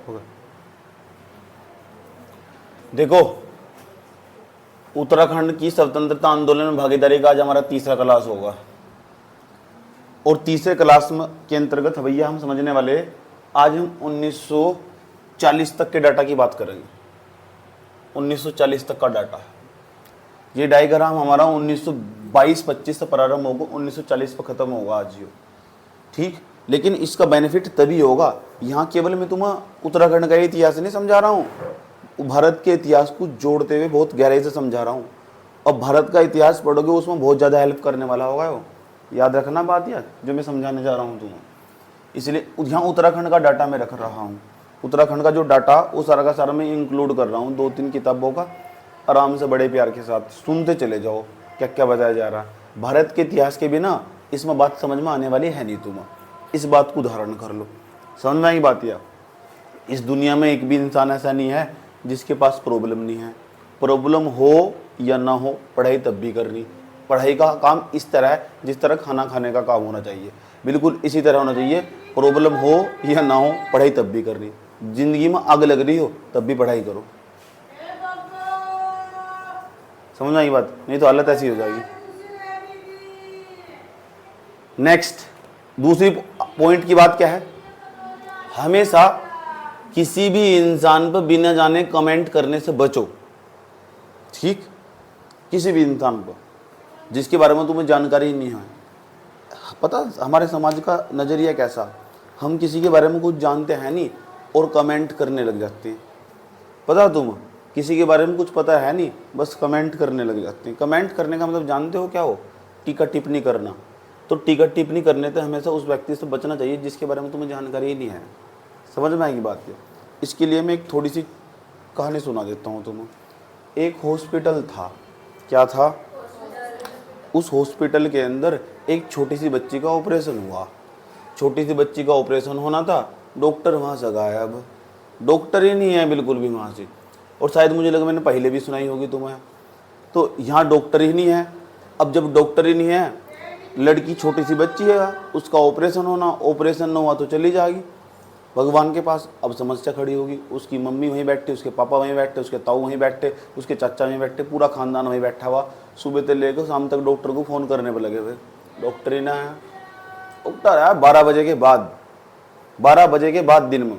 हो गया। देखो, उत्तराखंड की स्वतंत्रता आंदोलन में भागीदारी का आज हमारा तीसरा क्लास होगा, और तीसरे क्लास में के अंतर्गत भैया हम समझने वाले आज हम 1940 तक के डाटा की बात करेंगे। 1940 तक का डाटा, ये डायग्राम हमारा 1922-25 से प्रारंभ होगा, 1940 पर खत्म होगा आज ये, ठीक। लेकिन इसका बेनिफिट तभी होगा, यहाँ केवल मैं तुम्हें उत्तराखंड का इतिहास नहीं समझा रहा हूँ, भारत के इतिहास को जोड़ते हुए बहुत गहराई से समझा रहा हूँ। और भारत का इतिहास पढ़ोगे उसमें बहुत ज़्यादा हेल्प करने वाला होगा वो, याद रखना बात यार जो मैं समझाने जा रहा हूँ तुम्हें। इसलिए यहाँ उत्तराखंड का डाटा मैं रख रहा हूँ, उत्तराखंड का जो डाटा वो सारा का सारा मैं इंक्लूड कर रहा हूँ 2-3 किताबों का। आराम से बड़े प्यार के साथ सुनते चले जाओ क्या क्या बताया जा रहा है। भारत के इतिहास के बिना इसमें बात समझ में आने वाली है नहीं तुम्हें, इस बात को धारण कर लो। समझ में आई बात यार? इस दुनिया में एक भी इंसान ऐसा नहीं है जिसके पास प्रॉब्लम नहीं है। प्रॉब्लम हो या ना हो, पढ़ाई तब भी करनी। पढ़ाई का काम इस तरह है जिस तरह खाना खाने का काम होना चाहिए, बिल्कुल इसी तरह होना चाहिए। प्रॉब्लम हो या ना हो, पढ़ाई तब भी करनी। जिंदगी में आग लग रही हो तब भी पढ़ाई करो। समझ आई बात? नहीं तो हालत ऐसी हो जाएगी। नेक्स्ट, दूसरी पॉइंट की बात क्या है, हमेशा किसी भी इंसान पर बिना जाने कमेंट करने से बचो, ठीक। किसी भी इंसान पर जिसके बारे में तुम्हें जानकारी नहीं है। पता हमारे समाज का नज़रिया कैसा, हम किसी के बारे में कुछ जानते हैं नहीं और कमेंट करने लग जाते हैं। पता तुम्हें किसी के बारे में कुछ पता है नहीं, बस कमेंट करने लग जाते हैं। कमेंट करने का मतलब जानते हो क्या हो? टीका टिप्पणी करना। तो टीका टिप्पणी करने से हमेशा उस व्यक्ति से बचना चाहिए जिसके बारे में तुम्हें जानकारी ही नहीं है। समझ में आएगी बात? इसके लिए मैं एक थोड़ी सी कहानी सुना देता हूँ तुम्हें। एक हॉस्पिटल था, क्या था? उस हॉस्पिटल के अंदर एक छोटी सी बच्ची का ऑपरेशन हुआ। छोटी सी बच्ची का ऑपरेशन होना था, डॉक्टर वहाँ से गायब, डॉक्टर ही नहीं है बिल्कुल भी वहाँ से। और शायद मुझे लगा मैंने पहले भी सुनाई होगी तुम्हें। तो यहाँ डॉक्टर ही नहीं है। अब जब डॉक्टर ही नहीं है, लड़की छोटी सी बच्ची है, उसका ऑपरेशन होना, ऑपरेशन न हुआ तो चली जाएगी भगवान के पास। अब समस्या खड़ी होगी, उसकी मम्मी वहीं बैठे, उसके पापा वहीं बैठे, उसके ताऊ वहीं बैठे, उसके चाचा वहीं बैठे, पूरा खानदान वहीं बैठा हुआ। सुबह से लेकर शाम तक डॉक्टर को फ़ोन करने पर लगे हुए, डॉक्टर ही ना है। डॉक्टर आया 12 बजे के बाद, 12 बजे के बाद दिन में।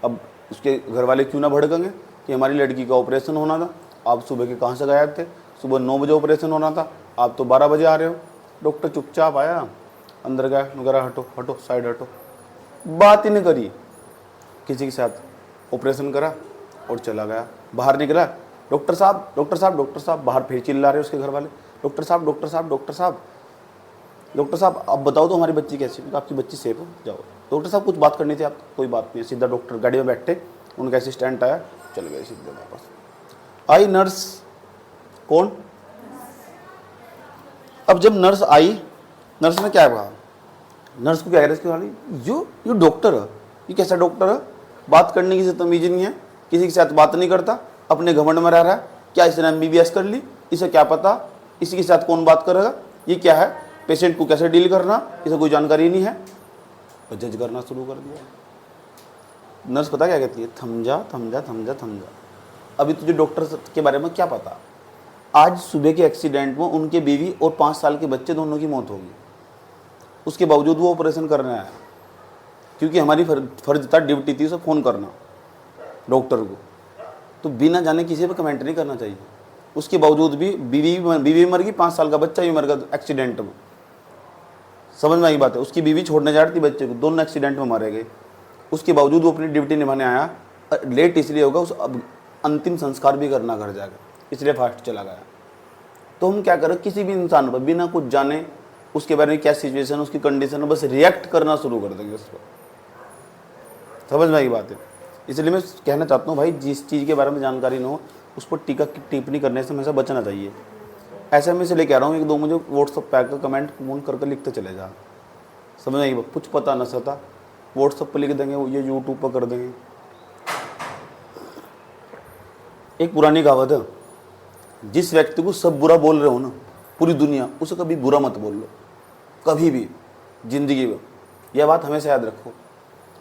अब उसके घर वाले क्यों ना भड़केंगे कि हमारी लड़की का ऑपरेशन होना था, आप सुबह के कहाँ से गायब थे? सुबह 9 बजे ऑपरेशन होना था, आप तो 12 बजे आ रहे हो। डॉक्टर चुपचाप आया, अंदर गया, वगैरह हटो हटो साइड हटो, बात ही नहीं करी किसी के साथ, ऑपरेशन करा और चला गया। बाहर निकला, डॉक्टर साहब डॉक्टर साहब डॉक्टर साहब, बाहर फिर चिल्ला रहे उसके घर वाले, डॉक्टर साहब डॉक्टर साहब डॉक्टर साहब डॉक्टर साहब, अब बताओ तो हमारी बच्ची कैसी है? आपकी बच्ची सेफ हो, जाओ। डॉक्टर साहब कुछ बात करनी थी आपको। कोई बात नहीं। सीधा डॉक्टर गाड़ी में बैठे, उनका असिस्टेंट आया, चल गए सीधे वापस। आई नर्स, कौन? अब जब नर्स आई, नर्स ने क्या कहा? नर्स को क्या कह रहे यू डॉक्टर है, ये कैसा डॉक्टर है? बात करने की तमीज नहीं है, किसी के साथ बात नहीं करता, अपने घमंड में रह रहा है। क्या इसने MBBS कर ली? इसे क्या पता इसी के साथ कौन बात करेगा? ये क्या है? पेशेंट को कैसे डील करना, इसे कोई जानकारी नहीं है। और जज करना शुरू कर दिया। नर्स पता क्या कहती है? थम जा थम जा थम जा थम जा। अभी तुझे डॉक्टर के बारे में क्या पता? आज सुबह के एक्सीडेंट में उनके बीवी और 5 साल के बच्चे दोनों की मौत होगी, उसके बावजूद वो ऑपरेशन करने आया, क्योंकि हमारी फर्ज था, ड्यूटी थी उसे फ़ोन करना डॉक्टर को। तो बिना जाने किसी पर कमेंट नहीं करना चाहिए। उसके बावजूद भी बीवी मर गई, 5 साल का बच्चा भी मर गया एक्सीडेंट में। समझ में आई बात है? उसकी बीवी छोड़ने जा रही थी बच्चे को, दोनों एक्सीडेंट में मारे गए। उसके बावजूद वो अपनी ड्यूटी निभाने आया। लेट इसलिए होगा, उस अब अंतिम संस्कार भी करना घर जाकर, इसलिए फास्ट चला गया। तो हम क्या करें, किसी भी इंसान पर बिना कुछ जाने उसके बारे में क्या सिचुएशन, उसकी कंडीशन, बस रिएक्ट करना शुरू कर देंगे उस पर। समझ में आई बात है? इसलिए मैं कहना चाहता हूँ भाई, जिस चीज़ के बारे में जानकारी न हो उस पर टीका टिप्पणी करने से हमेशा बचना चाहिए। ऐसे मैं इसलिए कह रहा हूँ, एक दो मुझे व्हाट्सअप पे आकर कमेंट करके लिखते चले जा। समझ में आई बात? कुछ पता न सता व्हाट्सअप पर लिख देंगे, ये यूट्यूब पर कर देंगे। एक पुरानी कहावत है, जिस व्यक्ति को सब बुरा बोल रहे हो ना पूरी दुनिया, उसे कभी बुरा मत बोल लो, कभी भी जिंदगी में। यह बात हमेशा याद रखो।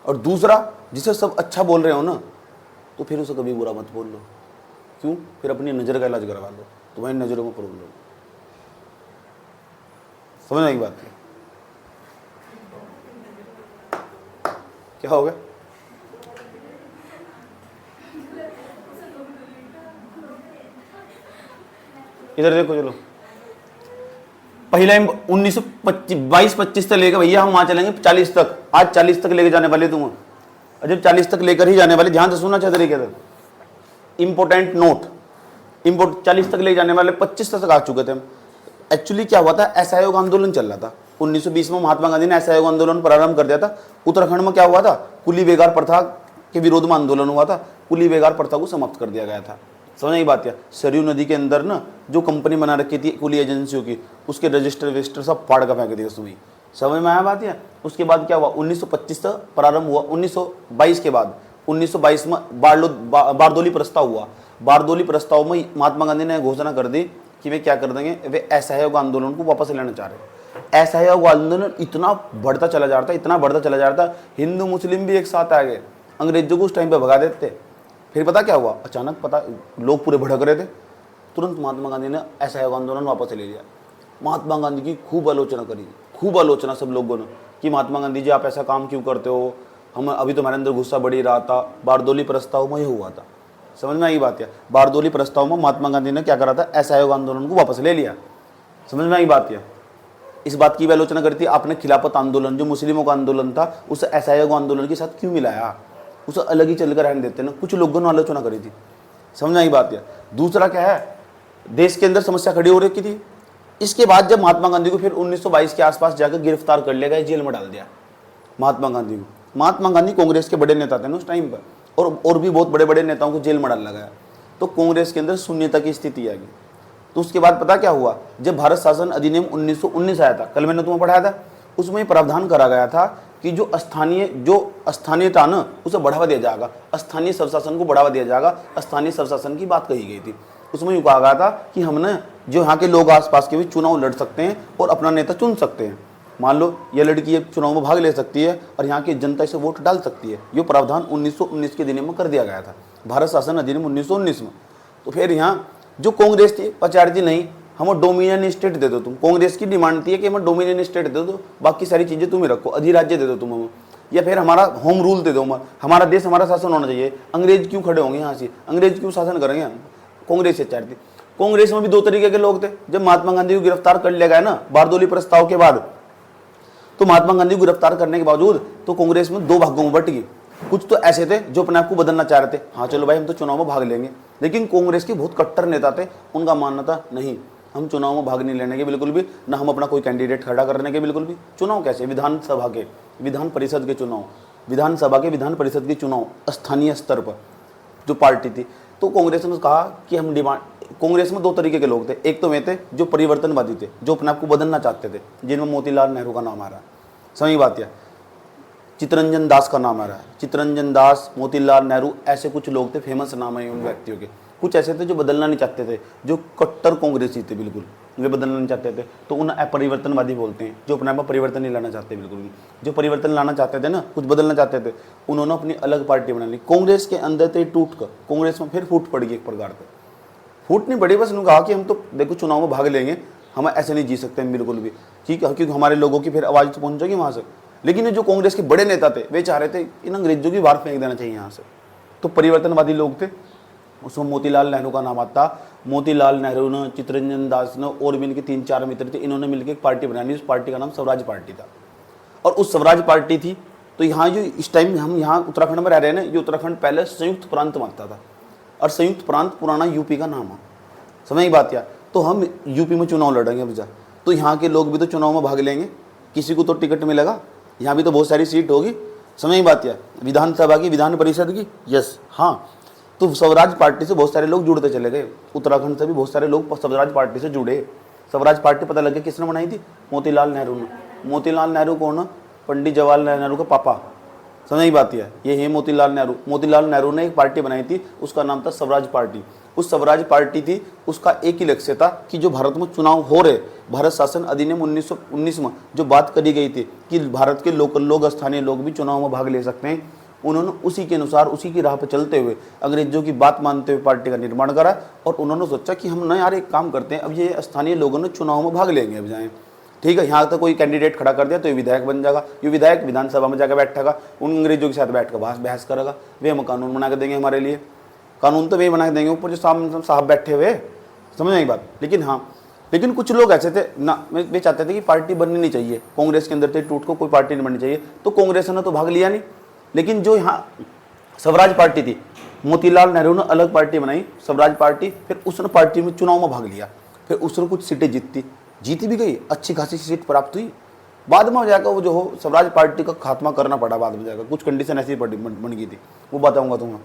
और दूसरा, जिसे सब अच्छा बोल रहे हो ना, तो फिर उसे कभी बुरा मत बोल लो। क्यों? फिर अपनी नज़र का इलाज करवा लो, तुम्हारी नज़रों में प्रॉब्लम। समझ की बात है? क्या हो गया? इधर देखो, चलो पहला 1922-25 तक लेकर भैया हम वहां चलेंगे 40 तक। आज 40 तक लेके जाने वाले तुम, और जब 40 तक लेकर ही जाने वाले, ध्यान से सुनना चाहिए तरीके से, इंपोर्टेंट नोट, 40 तक ले जाने वाले 25 तक आ चुके थे हम। एक्चुअली क्या हुआ था, असहयोग आंदोलन चल रहा था 1920 में। महात्मा गांधी ने असहयोग आंदोलन प्रारंभ कर दिया था। उत्तराखंड में क्या हुआ था, कुली बेगार प्रथा के विरोध में आंदोलन हुआ था। कुली बेगार प्रथा को समाप्त कर दिया गया था। समझ नहीं बात है? सरयू नदी के अंदर ना जो कंपनी बना रखी थी कुली एजेंसियों की, उसके रजिस्टर सब फाड़ कर फेंक दिए उसमें। समझ में आया बात है? उसके बाद क्या हुआ, 1925 तक प्रारंभ हुआ। 1922 के बाद 1922 में बारदोली प्रस्ताव हुआ। बारदोली प्रस्ताव में महात्मा गांधी ने घोषणा कर दी कि वे क्या कर देंगे, वे असहयोग आंदोलन को वापस लेना चाह रहे। असहयोग आंदोलन इतना बढ़ता चला जा रहा था, इतना बढ़ता चला जा रहा था, हिंदू मुस्लिम भी एक साथ आ गए, अंग्रेजों को उस टाइम पे भगा देते। फिर पता क्या हुआ, अचानक पता लोग पूरे भड़क रहे थे, तुरंत महात्मा गांधी ने असहयोग आंदोलन वापस ले लिया। महात्मा गांधी की खूब आलोचना करी, खूब आलोचना सब लोगों ने कि महात्मा गांधी जी आप ऐसा काम क्यों करते हो, हम अभी तुम्हारे अंदर गुस्सा बढ़ ही रहा था। बारदोली प्रस्ताव में ये हुआ था। समझ में आई बात है? बारदोली प्रस्ताव में महात्मा गांधी ने क्या करा था, असहयोग आंदोलन को वापस ले लिया। समझ में आई बात है? इस बात की भी आलोचना करती है, आपने खिलाफत आंदोलन जो मुस्लिमों का आंदोलन था उसे असहयोग आंदोलन के साथ क्यों मिलाया, उसे अलग ही चलकर रहने देते ना। कुछ लोगों ने आलोचना करी थी। समझ में आई बात है? दूसरा क्या है, देश के अंदर समस्या खड़ी हो रही थी। इसके बाद जब महात्मा गांधी को फिर 1922 के आसपास जाकर गिरफ्तार कर लिया गया, जेल में डाल दिया महात्मा गांधी को। महात्मा गांधी कांग्रेस के बड़े नेता थे ना उस टाइम पर, और भी बहुत बड़े बड़े नेताओं को जेल में डाला गया। तो कांग्रेस के अंदर शून्यता की स्थिति आ गई। तो उसके बाद पता क्या हुआ, जब भारत शासन अधिनियम 1919 आया था, कल मैंने तुम्हें पढ़ाया था, उसमें प्रावधान करा गया था कि जो स्थानीयता ना उसे बढ़ावा दिया जाएगा, स्थानीय स्वशासन को बढ़ावा दिया जाएगा। स्थानीय स्वशासन की बात कही गई थी। उसमें यूँ कहा गया था कि हमने जो यहाँ के लोग आसपास के भी चुनाव लड़ सकते हैं और अपना नेता चुन सकते हैं। मान लो ये लड़की चुनाव में भाग ले सकती है और यहाँ की जनता इसे वोट डाल सकती है। ये प्रावधान 1919 के अधिनियम में कर दिया गया था, भारत शासन अधिनियम 1919 में। तो फिर यहाँ जो कांग्रेस थी पचार थी, नहीं हमें डोमिनियन स्टेट दे दो तुम। कांग्रेस की डिमांड थी कि हमें डोमिनियन स्टेट दे दो, बाकी सारी चीज़ें तुम ही रखो, अधिराज्य दे दो तुम हमें, या फिर हमारा होम रूल दे दो, हमारा देश हमारा शासन होना चाहिए। अंग्रेज क्यों खड़े होंगे यहाँ से, अंग्रेज क्यों शासन करेंगे? कांग्रेस से चाहती। कांग्रेस में भी दो तरीके के लोग थे। जब महात्मा गांधी को गिरफ्तार कर लिया गया ना बारदोली प्रस्ताव के बाद, तो महात्मा गांधी को गिरफ्तार करने के बावजूद तो कांग्रेस में दो भागों में बट गई। कुछ तो ऐसे थे जो अपने आप को बदलना चाह रहे थे, हाँ चलो भाई हम तो चुनाव में भाग लेंगे। लेकिन कांग्रेस के बहुत कट्टर नेता थे, उनका मानना था नहीं, हम चुनाव में भाग नहीं लेने के बिल्कुल भी, ना हम अपना कोई कैंडिडेट खड़ा करने के बिल्कुल भी। चुनाव कैसे, विधानसभा के, विधान परिषद के चुनाव, विधानसभा के विधान परिषद के चुनाव स्थानीय स्तर पर जो पार्टी थी। तो कांग्रेस ने कहा कि हम डिमांड, कांग्रेस में दो तरीके के लोग थे। एक तो वे थे जो परिवर्तनवादी थे, जो अपने आप को बदलना चाहते थे, जिनमें मोतीलाल नेहरू का नाम आ रहा है। सही बात है, चित्तरंजन दास का नाम आ रहा है, चित्तरंजन दास, मोतीलाल नेहरू, ऐसे कुछ लोग थे, फेमस नाम है उन व्यक्तियों के। कुछ ऐसे थे जो बदलना नहीं चाहते थे, जो कट्टर कांग्रेसी थे बिल्कुल, वे बदलना नहीं चाहते थे, तो उन्हें अपरिवर्तनवादी बोलते हैं, जो अपने आप में परिवर्तन नहीं लाना चाहते बिल्कुल भी। जो परिवर्तन लाना चाहते थे ना, कुछ बदलना चाहते थे, उन्होंने अपनी अलग पार्टी बना ली। कांग्रेस के अंदर थे टूट कर, कांग्रेस में फिर फूट पड़ गई एक प्रकार से। फूट नहीं पड़ी, बस उन्होंने कहा कि हम तो देखो चुनाव में भाग लेंगे, हम ऐसे नहीं जी सकते हैं बिल्कुल भी, ठीक है, क्योंकि हमारे लोगों की फिर आवाज़ तो पहुंचेगी वहाँ से। लेकिन जो कांग्रेस के बड़े नेता थे वे चाह रहे थे इन अंग्रेजों की बाहर फेंक देना चाहिए यहाँ से। तो परिवर्तनवादी लोग थे, उसमें मोतीलाल नेहरू का नाम आता। मोतीलाल नेहरू ने, चित्तरंजन दास ने और भी इनके 3-4 मित्र थे, इन्होंने मिलकर एक पार्टी बनाई। उस पार्टी का नाम स्वराज पार्टी था। और उस स्वराज पार्टी थी तो यहाँ जो इस टाइम हम यहाँ उत्तराखंड में रह रहे हैं ना, ये उत्तराखंड पहले संयुक्त प्रांत मानता था, और संयुक्त प्रांत पुराना यूपी का नाम है। समझ बात या? तो हम यूपी में चुनाव लड़ेंगे भैया, तो यहाँ के लोग भी तो चुनाव में भाग लेंगे, किसी को तो टिकट मिलेगा, यहाँ भी तो बहुत सारी सीट होगी। समझ बात या? विधानसभा की, विधान परिषद की, यस हाँ। तो स्वराज पार्टी से बहुत सारे लोग जुड़ते चले गए, उत्तराखंड से भी बहुत सारे लोग स्वराज पार्टी से जुड़े। स्वराज पार्टी पता लगे किसने बनाई थी? मोतीलाल नेहरू ने। मोतीलाल नेहरू कौन है? पंडित जवाहरलाल नेहरू का पापा। समझ बात है? ये है मोतीलाल नेहरू। मोतीलाल नेहरू ने एक पार्टी बनाई थी, उसका नाम था स्वराज पार्टी। उस स्वराज पार्टी थी, उसका एक ही लक्ष्य था कि जो भारत में चुनाव हो रहे, भारत शासन अधिनियम 1919 में जो बात करी गई थी कि भारत के लोकल लोग, स्थानीय लोग भी चुनाव में भाग ले सकते हैं, उन्होंने उसी के अनुसार उसी की राह पर चलते हुए अंग्रेजों की बात मानते हुए पार्टी का निर्माण करा और उन्होंने सोचा कि हम ना यार एक काम करते हैं, अब ये स्थानीय लोगों ने चुनाव में भाग लेंगे, अब जाएँ ठीक है, यहाँ तक कोई कैंडिडेट खड़ा कर दिया तो ये विधायक बन जाएगा, ये विधायक विधानसभा में जाकर बैठेगा, उन अंग्रेजों के साथ बैठ कर बहस करेगा, वे हम कानून बना के देंगे हमारे लिए, कानून तो वे बना के देंगे ऊपर जो साहब बैठे हुए, समझ नहीं बात। लेकिन हाँ, लेकिन कुछ लोग ऐसे थे ना, वे चाहते थे कि पार्टी बननी नहीं चाहिए, कांग्रेस के अंदर थे टूट को कोई पार्टी नहीं बननी चाहिए, तो कांग्रेस ने तो भाग लिया नहीं। लेकिन जो यहाँ स्वराज पार्टी थी, मोतीलाल नेहरू ने अलग पार्टी बनाई स्वराज पार्टी, फिर उसने पार्टी में चुनाव में भाग लिया, फिर उसने कुछ सीटें जीती भी गई, अच्छी खासी सीट प्राप्त हुई। बाद में जाकर वो जो हो स्वराज पार्टी का खात्मा करना पड़ा, बाद में जाकर कुछ कंडीशन ऐसी बन गई थी, वो बताऊंगा तुम्हें।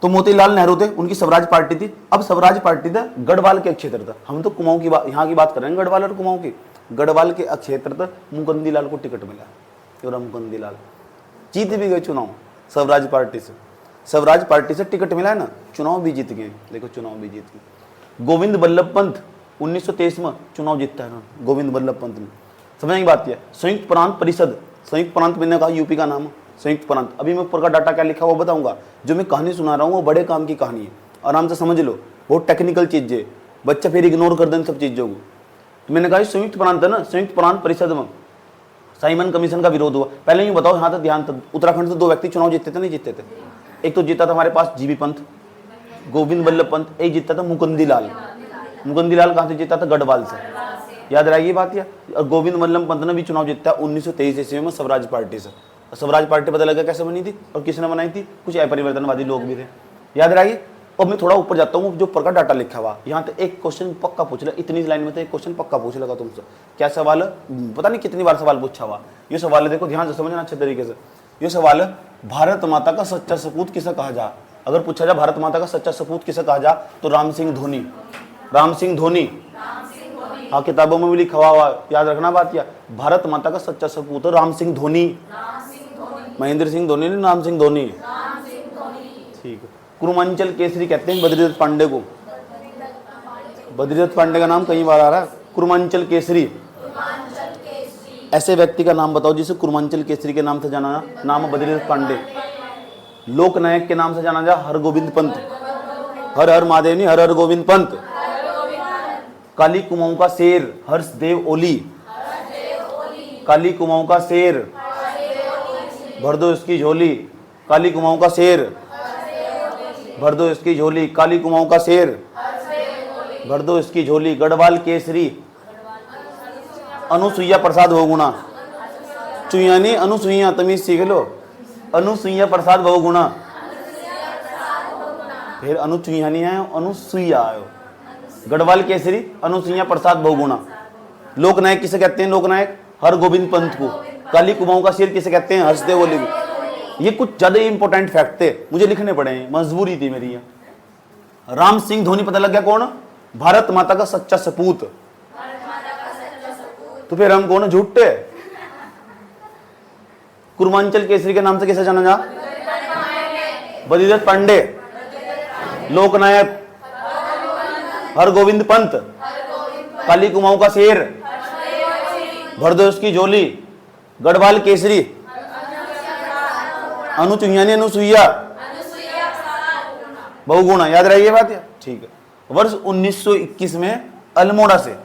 तो मोतीलाल नेहरू थे, उनकी स्वराज पार्टी थी। अब स्वराज पार्टी था गढ़वाल के क्षेत्र था, हम तो कुमाऊं की बात यहाँ की बात कर रहे हैं, गढ़वाल और कुमाऊं की। गढ़वाल के क्षेत्र था, मुकुंदीलाल को टिकट मिला, मुकुंदीलाल जीत भी गए चुनाव स्वराज पार्टी से, स्वराज पार्टी से टिकट मिला है ना, चुनाव भी जीत गए, देखो चुनाव भी जीत गए। गोविंद बल्लभ पंत 1923 में चुनाव जीतता है ना, गोविंद बल्लभ पंत ने, समझने की बात है। संयुक्त प्रांत परिषद, संयुक्त प्रांत मैंने कहा यूपी का नाम, संयुक्त प्रांत, अभी मैं ऊपर का डाटा क्या लिखा वो बताऊंगा। जो मैं कहानी सुना रहा हूँ वो बड़े काम की कहानी है, आराम से समझ लो, बहुत टेक्निकल चीज है, बच्चा फिर इग्नोर कर दें सब चीजों को। तो मैंने कहा संयुक्त प्रांत है ना, संयुक्त प्रांत परिषद में साइमन कमीशन का विरोध हुआ। पहले ही बताओ, यहाँ तक ध्यान था, उत्तराखंड से 2 व्यक्ति चुनाव जीतते थे, नहीं जीतते थे? एक तो जीता था हमारे पास जीबी पंत, गोविंद बल्लभ पंत, एक जीता था मुकुंदीलाल। मुकुंदीलाल कहाँ से जीता था? गढ़वाल से, याद रहेगी बात। या और गोविंद बल्लभ पंत ने भी चुनाव जीता 1923 ईस्वी में स्वराज पार्टी से। स्वराज पार्टी पता लगा कैसे बनी थी और किसने बनाई थी? कुछ अपरिवर्तनवादी लोग भी थे, याद रहेगी। और मैं थोड़ा ऊपर जाता हूँ, जो ऊपर का डाटा लिखा हुआ यहाँ तो एक क्वेश्चन पक्का पूछ ले, इतनी लाइन में तो एक क्वेश्चन पक्का पूछ लेगा तुमसे। क्या सवाल है? पता नहीं कितनी बार सवाल पूछा हुआ। ये सवाल है, देखो ध्यान से समझना अच्छे तरीके से। ये सवाल है, भारत माता का सच्चा सपूत किसे कहा जा? अगर पूछा जाए भारत माता का सच्चा सपूत किसे कहा जा, तो राम सिंह धोनी, राम सिंह धोनी। हाँ, किताबों में भी लिखा हुआ, याद रखना बात। या भारत माता का सच्चा सपूत राम सिंह धोनी, महेंद्र सिंह धोनी नहीं, राम सिंह धोनी, ठीक है। कुरुमांचल केसरी कहते हैं बद्रीदत्त पांडे को, बद्रीदत्त पांडे का नाम कई बार आ रहा है। कुरुमांचल केसरी, ऐसे व्यक्ति का नाम बताओ जिसे कुरुमांचल केसरी के नाम से जाना जा। नाम बद्रीदत्त पांडे। लोकनायक के नाम से जाना जा हरगोविंद पंत, हर हर महादेव नहीं, हर हर गोविंद पंत। काली कुमाऊं का शेर हर्षदेव ओली, काली कुमाऊं का शेर, भर दो इसकी झोली, काली कुमाऊं का शेर, भर दो इसकी झोली, काली कुमाऊं का शेर, भर दो इसकी झोली। गढ़वाल केसरी अनुसुईया प्रसाद बहुगुणा, चुईया नहीं अनुसुईया, तमीज सीख लो। अनुसुईया प्रसाद बहुगुणा, फिर अनुचुईया नहीं आयो, अनुसुईया आयो। गढ़वाल केसरी अनुसुईया प्रसाद बहुगुणा। लोकनायक किसे कहते हैं? लोकनायक हरगोविंद पंत को। काली कुमाऊं का शेर किसे कहते हैं? हर्षदेव ओली को। ये कुछ ज्यादा इंपॉर्टेंट फैक्ट थे, मुझे लिखने पड़े हैं, मजबूरी थी मेरी। राम सिंह धोनी पता लग गया कौन? भारत माता का सच्चा सपूत। तो फिर हम कौन? झूठे। कुरुमांचल केसरी के नाम से कैसे जाना जा? बद्रीदत्त पांडे, लोकनायक हरगोविंद पंत, काली कुमाऊं का शेर, भर दो उसकी झोली। गढ़वाल केसरी अनुचुईया ने अनुसुईया बहुगुणा, याद रही ये बात है, ठीक है। वर्ष 1921 में अल्मोड़ा से,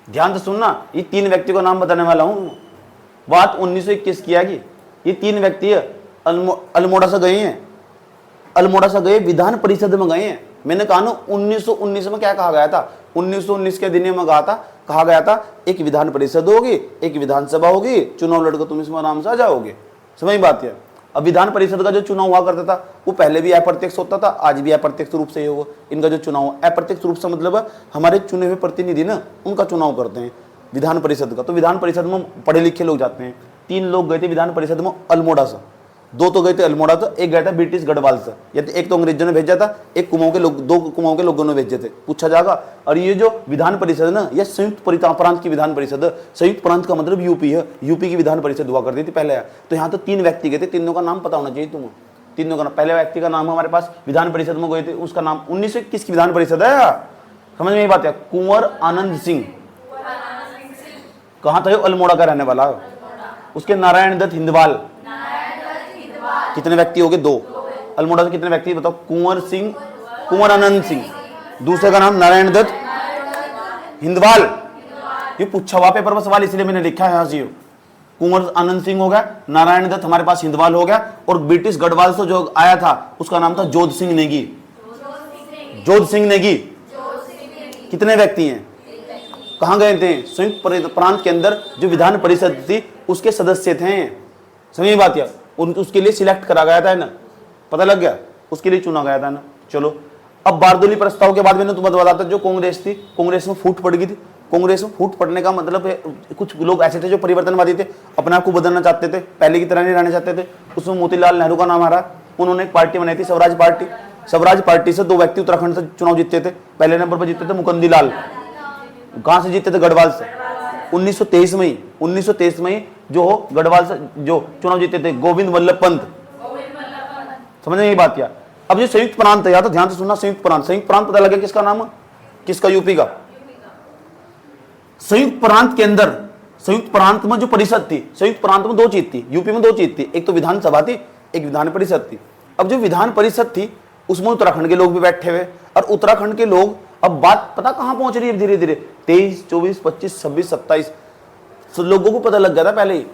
ध्यान से सुनना, ये 3 व्यक्ति का नाम बताने वाला हूं। बात 1921 की आगे। ये 3 व्यक्ति अल्मोड़ा से गए हैं, अल्मोड़ा से गए विधान परिषद में गए हैं। मैंने कहा ना 1919 में क्या कहा गया था? 1919 के दिन में कहा गया था एक विधान परिषद होगी, एक विधानसभा होगी, चुनाव लड़कर तुम इसमें आराम से आ जाओगे। समझ बात है। अब विधान परिषद का जो चुनाव हुआ करता था वो पहले भी अप्रत्यक्ष होता था, आज भी अप्रत्यक्ष रूप से ही होगा। इनका जो चुनाव अप्रत्यक्ष रूप से मतलब हमारे चुने हुए प्रतिनिधि ना, उनका चुनाव करते हैं विधान परिषद का। तो विधान परिषद में पढ़े लिखे लोग जाते हैं। 3 लोग गए थे विधान परिषद में अल्मोड़ा से, 2 तो गए थे अल्मोड़ा से, एक गया था ब्रिटिश गढ़वाल से। या एक तो अंग्रेजों ने भेजा था, एक कुमाऊं के लोग, 2 कुमाऊं के लोगों ने भेजे थे, पूछा जाएगा। और ये जो विधान परिषद है ना, यह संयुक्त प्रांत की विधान परिषद है। संयुक्त प्रांत का मतलब यूपी है, यूपी की विधान परिषद हुआ करती थी पहले। तो यहाँ तो 3 व्यक्ति गए थे, तीनों का नाम पता होना चाहिए तुम्हें। तीनों का पहले व्यक्ति का नाम हमारे पास विधान परिषद में गए थे, उसका नाम 1921 की विधान परिषद है, समझ में ये बात है। कुंवर आनंद सिंह, कहाँ था? अल्मोड़ा का रहने वाला। उसके नारायण दत्त हिंदवाल, कितने व्यक्ति हो गए? 2। अल्मोड़ा से कितने व्यक्ति बताओ? कुंवर सिंह, कुंवर आनंद सिंह। दूसरे का नाम नारायण दत्त हिंदवाल। ये पूछा हुआ पेपर में सवाल, इसलिए मैंने लिखा है यहाँ से। कुंवर आनंद सिंह हो गया, नारायण दत्त हमारे पास हिंदवाल हो गया, और ब्रिटिश गढ़वाल से जो आया था उसका नाम था जोध सिंह नेगी। जोध सिंह नेगी। कितने व्यक्ति हैं? कहां गए थे? संयुक्त प्रांत के अंदर जो विधान परिषद थी उसके सदस्य थे। समझ बात या उसके लिए सिलेक्ट करा गया था ना, पता लग गया, उसके लिए चुना गया था ना। चलो अब बारदोली प्रस्ताव के बाद मैंने तुम्हें बताता, जो कांग्रेस थी, कांग्रेस में फूट पड़ गई थी। कांग्रेस में फूट पड़ने का मतलब है, कुछ लोग ऐसे थे जो परिवर्तनवादी थे, अपने आप को बदलना चाहते थे, पहले की तरह नहीं रहना चाहते थे। उसमें मोतीलाल नेहरू का नाम आ रहा। उन्होंने एक पार्टी बनाई थी, स्वराज पार्टी। स्वराज पार्टी से 2 व्यक्ति उत्तराखंड से चुनाव जीतते थे। पहले नंबर पर जीतते थे मुकुंदी लाल। कहां से जीतते थे? गढ़वाल से। 1923 में ही 1923 में ही जो गढ़वाल से जो चुनाव जीते थे, गोविंद वल्लभ पंत। समझ ये बात क्या? अब जो संयुक्त प्रांत है, या तो ध्यान से सुनना, संयुक्त प्रांत। संयुक्त प्रांत पता लगे किसका नाम है? किसका? यूपी का। संयुक्त प्रांत के अंदर, संयुक्त प्रांत में जो परिषद थी, संयुक्त प्रांत में 2 चीज थी, यूपी में 2 चीज थी, एक तो विधानसभा थी, एक विधान परिषद थी। अब जो विधान परिषद थी उसमें उत्तराखंड के लोग भी बैठे हुए, और उत्तराखंड के लोग, अब बात पता कहां पहुंच रही है धीरे धीरे, 23, 24, 25, 26, 27 लोगों को पता लग गया था पहले ही।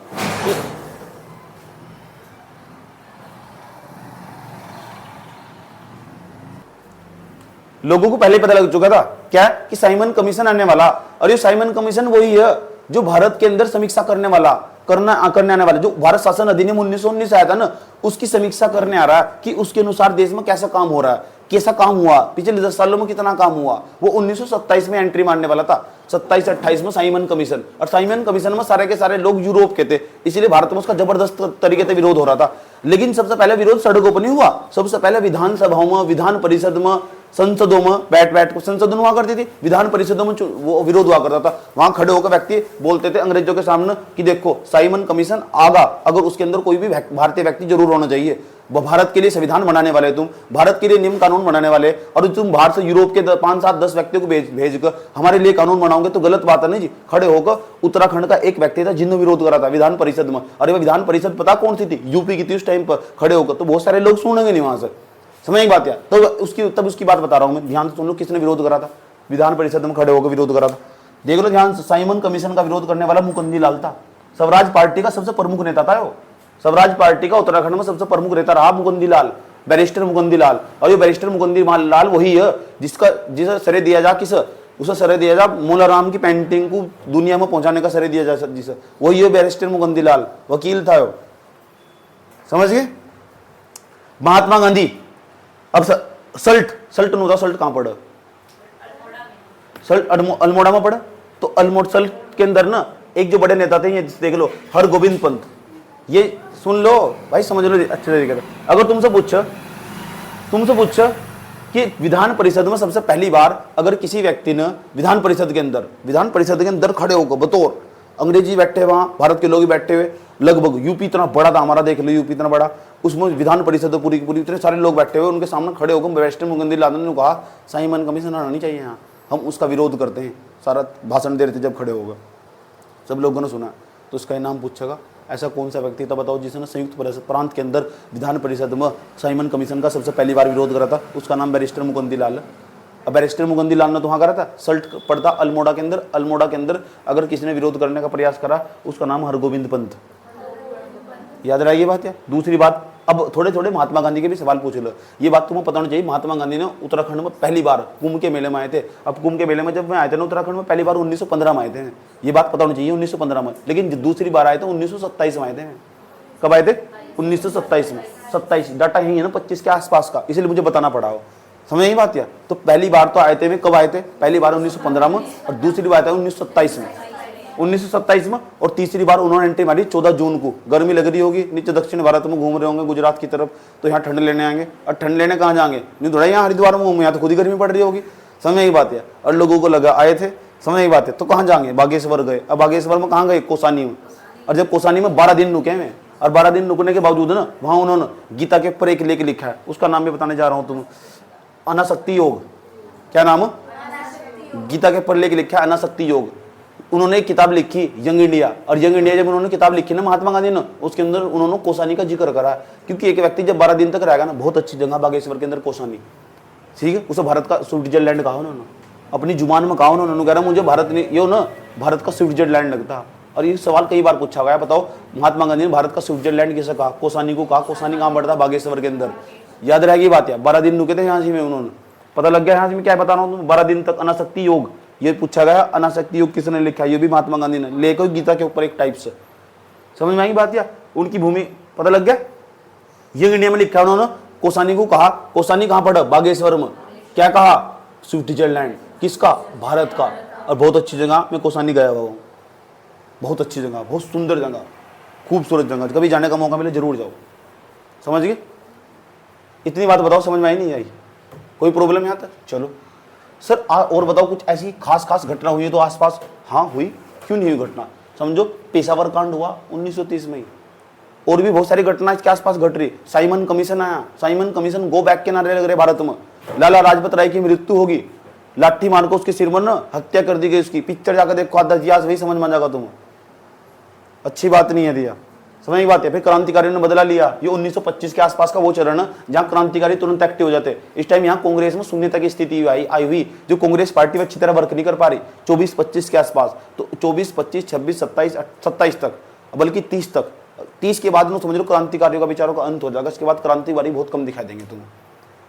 लोगों को पहले पता लग चुका था क्या, कि साइमन कमीशन आने वाला। और ये साइमन कमीशन वही है जो भारत के अंदर समीक्षा करने वाला, करने आने वाला, जो भारत शासन अधिनियम 1919 आया था ना, उसकी समीक्षा करने आ रहा है कि उसके अनुसार देश में कैसा काम हो रहा है, कैसा काम हुआ, पिछले 10 सालों में कितना काम हुआ। वो 1927 में एंट्री मारने वाला था, 27-28 में साइमन कमीशन। और साइमन कमीशन में सारे के सारे लोग यूरोप के थे, इसलिए भारत में उसका जबरदस्त तरीके से विरोध हो रहा था। लेकिन सबसे पहले विरोध सड़कों पर नहीं हुआ, सबसे पहले विधानसभाओं में, विधान परिषद में, संसदों में बैठ को, संसद हुआ करती थी, विधान परिषदों में वो विरोध हुआ करता था। वहां खड़े होकर व्यक्ति बोलते थे अंग्रेजों के सामने कि देखो साइमन कमीशन आगा, अगर उसके अंदर कोई भी भारतीय व्यक्ति जरूर होना चाहिए। वो भारत के लिए संविधान बनाने वाले, तुम भारत के लिए नियम कानून बनाने वाले, और तुम बाहर से यूरोप के 5, 7, 10 व्यक्तियों को भेज कर हमारे लिए कानून बनाओगे तो गलत बात है नहीं जी। खड़े होकर उत्तराखंड का एक व्यक्ति था जिन्होंने विरोध करा था विधान परिषद में। अरे वो विधान परिषद पता कौन सी थी? यूपी की थी उस टाइम पर। खड़े होकर तो बहुत सारे लोग सुनेंगे नहीं वहां से। समझ एक बात यार, तो उसकी बात बता रहा हूं मैं, ध्यान से सुन लो। किसने विरोध करा था? विधान परिषद में खड़े होकर विरोध करा था। देख लो ध्यान से, साइमन कमीशन का विरोध करने वाला मुकुंदी लाल था। स्वराज पार्टी का सबसे प्रमुख नेता था वो। स्वराज पार्टी का उत्तराखंड में सबसे प्रमुख नेता रहा मुकुंदी लाल, बैरिस्टर मुकुंदी लाल। और ये बैरिस्टर मुकुंदी लाल वही है जिसे श्रेय दिया जा, किस उसे श्रेय दिया जा, मोलाराम की पेंटिंग को दुनिया में पहुंचाने का श्रेय दिया जा, जिसे वही है बैरिस्टर मुकुंदी लाल, वकील था वो। समझ गए? महात्मा गांधी। अब सल्ट नहीं होता, सल्ट कहां पड़ा? सल्ट अल्मोड़ा में पड़ा। तो अल्मोड़ा सल्ट के अंदर ना एक जो बड़े नेता थे, ये देख लो, हरगोविंद पंत। ये सुन लो भाई, समझ लो अच्छे तरीके से। अगर तुमसे पूछो कि विधान परिषद में सबसे पहली बार अगर किसी व्यक्ति ने विधान परिषद के अंदर खड़े होकर बतौर, अंग्रेजी बैठे वहां, भारत के लोग ही बैठे हुए, लगभग यूपी इतना बड़ा था हमारा, देख लो यूपी इतना बड़ा, उसमें विधान परिषद पूरी पूरी इतने सारे लोग बैठे हुए, उनके सामने खड़े होकर बैरिस्टर मुकुंदी लाल ने कहा साइमन कमीशन आना नहीं चाहिए यहाँ, हम उसका विरोध करते हैं। सारा भाषण दे रहे थे जब खड़े होगा, सब लोगों ने सुना। तो उसका इनाम पूछेगा, ऐसा कौन सा व्यक्ति था बताओ जिसने संयुक्त प्रांत के अंदर विधान परिषद में साइमन कमीशन का सबसे पहली बार विरोध करा था? उसका नाम बैरिस्टर मुकुंदी लाल है। अब बैरिस्टर मुकुंदी लाल ने तो वहाँ करा था, सल्ट पड़ता अल्मोड़ा के अंदर। अल्मोड़ा के अंदर अगर किसी ने विरोध करने का प्रयास करा, उसका नाम हरगोविंद पंत। याद रहा ये बात है। दूसरी बात, अब थोड़े थोड़े महात्मा गांधी के भी सवाल पूछ लो। ये बात तुम्हें पता होनी चाहिए, महात्मा गांधी ने उत्तराखंड में पहली बार कुंभ के मेले में आए थे। अब कुंभ के मेले में जब मैं आए थे ना उत्तराखंड में, पहली बार 1915 में आए थे। ये बात पता होनी चाहिए, 1915 में। लेकिन दूसरी बार आए थे 1927 में आए थे। कब आए थे? 1927 में। 27 डाटा यही है ना, 25 के आसपास का, इसलिए मुझे बताना पड़ा हो। समझ यही बात है। तो पहली बार तो आए थे वे, कब आए थे? पहली बार 1915 में, और दूसरी बार आए थे 1927 में। 1927 में, और तीसरी बार उन्होंने एंट्री मारी 14 जून को। गर्मी लग रही होगी, नीचे दक्षिण भारत में घूम रहे होंगे गुजरात की तरफ, तो यहाँ ठंड लेने आएंगे। और ठंड लेने कहाँ जाएंगे? नहीं थोड़ा यहाँ हरिद्वार में घूमे, यहाँ तो खुद ही गर्मी पड़ रही होगी। समझ यही बात है। और लोगों को लगा आए थे, समझ यही बात है, तो कहाँ जाएंगे? बागेश्वर गए। अब बागेश्वर में कहाँ गए? कोसानी में। और जब कोसानी में 12 दिन रुके हैं, और 12 दिन रुकने के बावजूद ना वहाँ उन्होंने गीता के ऊपर एक लेख लिखा है, उसका नाम भी बताने जा रहा हूँ तुम, अनासक्ति योग। क्या नाम? गीता के ऊपर लेख लिखा है अनासक्ति योग। उन्होंने एक किताब लिखी यंग इंडिया, और यंग इंडिया जब उन्होंने किताब लिखी ना महात्मा गांधी ने, उसके अंदर उन्होंने कोसानी का जिक्र करा, क्योंकि एक व्यक्ति जब 12 दिन तक रहेगा ना, बहुत अच्छी जगह बागेश्वर के अंदर कोसानी, ठीक है, उसे भारत का स्विट्जरलैंड कहा उन्होंने, अपनी जुबान में कहा उन्होंने, कह रहा मुझे भारत ने ये ना भारत का स्विट्जरलैंड लगता। और ये सवाल कई बार पूछा गया, बताओ महात्मा गांधी ने भारत का स्विट्जरलैंड किसे कहा? कोसानी को कहा। कोसानी कहाँ पड़ता? बागेश्वर के अंदर। याद रहेगी बात यार, 12 दिन रुके थे झांसी में, उन्होंने पता लग गया झांसी में, क्या बता रहा हूँ, 12 दिन तक अनासक्ति योग, ये पूछा गया अनासक्ति योग किसने लिखा? ये भी महात्मा गांधी ने, लेकर गीता के ऊपर एक टाइप से, समझ में आई बात यार, उनकी भूमि पता लग गया। यंग इंडिया में लिखा उन्होंने, कोसानी को कहा। कोसानी कहाँ पड़ा? बागेश्वर में। क्या कहा? स्विट्जरलैंड। किसका? भारत का। और बहुत अच्छी जगह, मैं कोसानी गया हुआ हूँ, बहुत अच्छी जगह, बहुत सुंदर जगह, खूबसूरत जगह, कभी जाने का मौका मिले जरूर जाओ। समझ गए? इतनी बात बताओ, समझ में आई नहीं आई? कोई प्रॉब्लम यहाँ तक? चलो सर और बताओ, कुछ ऐसी खास घटना हुई है तो आसपास? हाँ हुई, क्यों नहीं हुई घटना? समझो पेशावर कांड हुआ 1930 में ही, और भी बहुत सारी घटना इसके आसपास घट रही। साइमन कमीशन आया, साइमन कमीशन गो बैक के नारे लग रहे भारत में। लाला लाजपत राय की मृत्यु होगी, लाठी मार को उसके सिर में ना हत्या कर दी गई उसकी। पिक्चर जाकर देखो, आधा इतिहास वही समझ में आ जाएगा तुम्हें। अच्छी बात नहीं है दिया, समझ की बात है। फिर क्रांतिकारियों ने बदला लिया, ये 1925 के आसपास का वो चरण है जहां क्रांतिकारी तुरंत एक्टिव हो जाते। इस टाइम यहाँ कांग्रेस में शून्यता की स्थिति आई हुई, जो कांग्रेस पार्टी में अच्छी तरह वर्क नहीं कर पा रही। 24-25 के आसपास, तो 24, 25, 26, 27 तक, बल्कि 30 तक, 30 के बाद समझ लो क्रांतिकारियों का विचारों का अंत हो जाएगा। इसके बाद क्रांतिकारी बहुत कम दिखाई देंगे तुम्हें।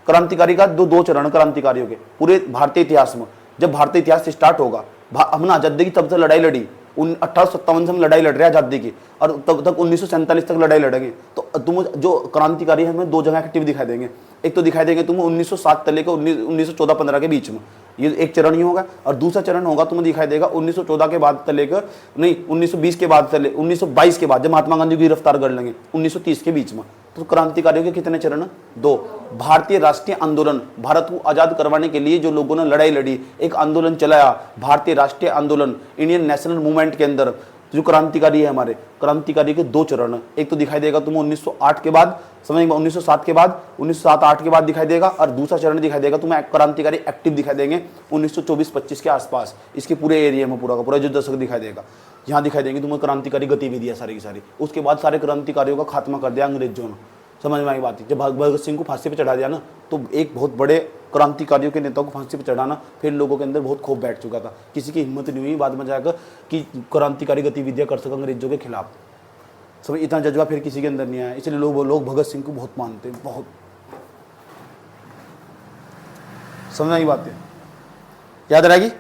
क्रांतिकारी का दो चरण क्रांतिकारियों के पूरे भारतीय इतिहास में। जब भारतीय इतिहास स्टार्ट होगा, हमने आजादी की तब से लड़ाई लड़ी, 1857 से हम लड़ाई लड़ रहे हैं आजादी की, और तब तक 1947 तक लड़ाई लड़ेंगे। तो तुम जो क्रांतिकारी है हमें दो जगह एक्टिव दिखाई देंगे। एक तो दिखाई देंगे तुम्हें 1907 से लेकर 1914-15 के बीच में, ये एक चरण ही होगा। और दूसरा चरण होगा तुम्हें दिखाई देगा 1914 के बाद से लेकर, नहीं 1920 के बाद से 1922 के बाद, जब महात्मा गांधी को गिरफ्तार कर लेंगे 1930 के बीच में। तो क्रांतिकारियों के कितने चरण? 2। भारतीय राष्ट्रीय आंदोलन, भारत को आजाद करवाने के लिए जो लोगों ने लड़ाई लड़ी, एक आंदोलन चलाया, भारतीय राष्ट्रीय आंदोलन, इंडियन नेशनल मूवमेंट के अंदर जो क्रांतिकारी है हमारे, क्रांतिकारी के 2 चरण। एक तो दिखाई देगा तुम्हें 1908 के बाद, समझ में, 1907 के बाद, 1907-8 के बाद दिखाई देगा। और दूसरा चरण दिखाई देगा तुम्हें क्रांतिकारी एक्टिव दिखाई देंगे 1924-25 के आसपास, इसके पूरे एरिया में, पूरा का पूरा जो दशक दिखाई देगा, यहाँ दिखाई देंगी तुम्हें क्रांतिकारी गतिविधियां सारी की सारी। उसके बाद सारे क्रांतिकारियों का खात्मा कर दिया अंग्रेजों ने। समझ में आई बात? जब भगत सिंह को फांसी पे चढ़ा दिया ना, तो एक बहुत बड़े क्रांतिकारियों के नेताओं को फांसी पे चढ़ाना, फिर लोगों के अंदर बहुत खौफ बैठ चुका था। किसी की हिम्मत नहीं हुई बाद में जाकर कि क्रांतिकारी गतिविधियां कर सके अंग्रेजों के खिलाफ। समझ, इतना जज्बा फिर किसी के अंदर नहीं आया। इसलिए लोग भगत सिंह को बहुत मानते हैं, बहुत। समझ आई बात है? याद रहेगी?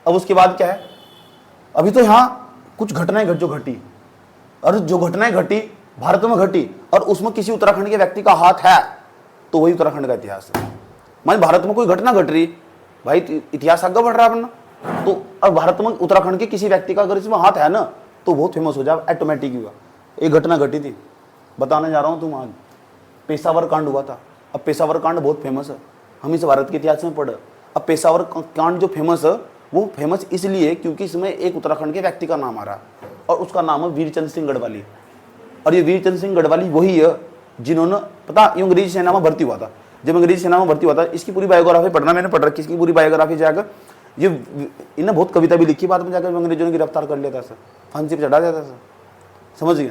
अब उसके बाद क्या है? अभी तो यहाँ कुछ घटनाएं जो घटी, और जो घटनाएं घटी भारत में घटी, और उसमें किसी उत्तराखंड के व्यक्ति का हाथ है, तो वही उत्तराखंड का इतिहास है। मान भारत में कोई घटना घट रही भाई, इतिहास आगे बढ़ रहा है अपना, तो अब भारत में उत्तराखंड के किसी व्यक्ति का अगर इसमें हाथ है ना, तो बहुत फेमस हो जाए ऑटोमेटिक हुआ। एक घटना घटी थी, बताने जा रहा हूँ तुम आज। पेशावर कांड हुआ था। अब पेशावर कांड बहुत फेमस है, हम इसे भारत के इतिहास में पढ़े। अब पेशावर कांड जो फेमस है, वो फेमस इसलिए क्योंकि इसमें एक उत्तराखंड के व्यक्ति का नाम आ रहा है, और उसका नाम है वीरचंद सिंह गढ़वाली। और ये वीरचंद सिंह गढ़वाली वही है जिन्होंने, पता, ये अंग्रेजी सेना में भर्ती हुआ था। जब अंग्रेजी सेना में भर्ती हुआ था, इसकी पूरी बायोग्राफी पढ़ना, मैंने पढ़ रखी इसकी पूरी बायोग्राफी जाकर। ये इन्हें बहुत कविता भी लिखी, बाद में जाकर अंग्रेजों ने गिरफ्तार कर लिया था सर, फांसी पर चढ़ा दिया था सर। समझ गए?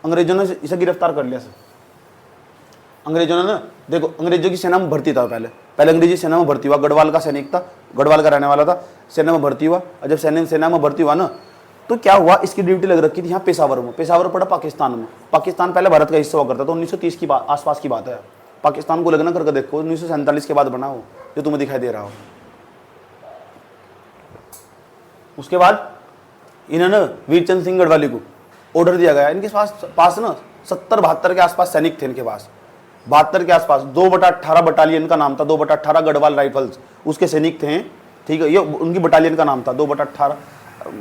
अंग्रेजों ने इसे गिरफ्तार कर लिया सर। अंग्रेजों ने ना, देखो अंग्रेजों की सेना में भर्ती था, पहले अंग्रेजी सेना में भर्ती हुआ, गढ़वाल का सैनिक था, गढ़वाल का रहने वाला था, सेना में भर्ती हुआ। और जब सेना में भर्ती हुआ ना, तो क्या हुआ, इसकी ड्यूटी लग रखी थी यहाँ पेशावर में। पेशावर पड़ा पाकिस्तान में। पाकिस्तान पहले भारत का हिस्सा हुआ करता था, 1930 की आसपास की बात है। पाकिस्तान को लगना करके देखो, 1947 के बाद बना हो, जो तुम्हें दिखाई दे रहा हो। उसके बाद इन्होंने वीरचंद सिंह गढ़वाली को ऑर्डर दिया गया। इनके पास ना 70-72 के आसपास सैनिक थे, इनके पास 72 के आसपास 2/18 बटालियन का नाम था, 2/18 गढ़वाल राइफल्स उसके सैनिक थे। ठीक है, ये उनकी बटालियन का नाम था, 2/18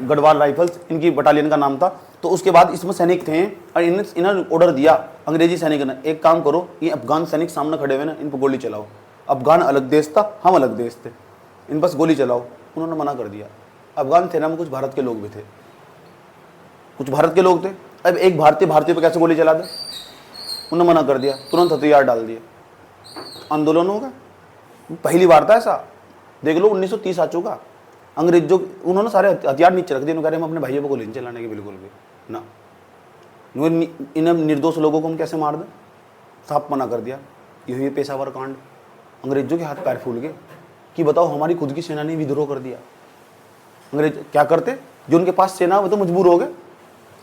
गढ़वाल राइफल्स इनकी बटालियन का नाम था। तो उसके बाद इसमें सैनिक थे, और इन्होंने ऑर्डर दिया अंग्रेजी सैनिक ने, एक काम करो, ये अफगान सैनिक सामने खड़े हुए ना, इन पर गोली चलाओ। अफगान अलग देश था, हम अलग देश थे, इन पर गोली चलाओ। उन्होंने मना कर दिया। अफगान सेना में कुछ भारत के लोग भी थे, कुछ भारत के लोग थे। अब एक भारतीय पर कैसे गोली चला दे? उन्होंने मना कर दिया, तुरंत हथियार डाल दिए, आंदोलन होगा। पहली बार था ऐसा, देख लो 1930 आ चुका, अंग्रेजों, उन्होंने सारे हथियार नीचे रख दिए, उन्होंने कहा हम अपने भाइयों को गोली नहीं चलाने के बिल्कुल भी ना, इन निर्दोष लोगों को हम कैसे मार दें, साफ मना कर दिया। ये हुई पेशावर कांड। अंग्रेजों के हाथ पैर फूल गए कि बताओ हमारी खुद की सेना ने विद्रोह कर दिया। अंग्रेज क्या करते, जो उनके पास सेना वो तो मजबूर हो गए।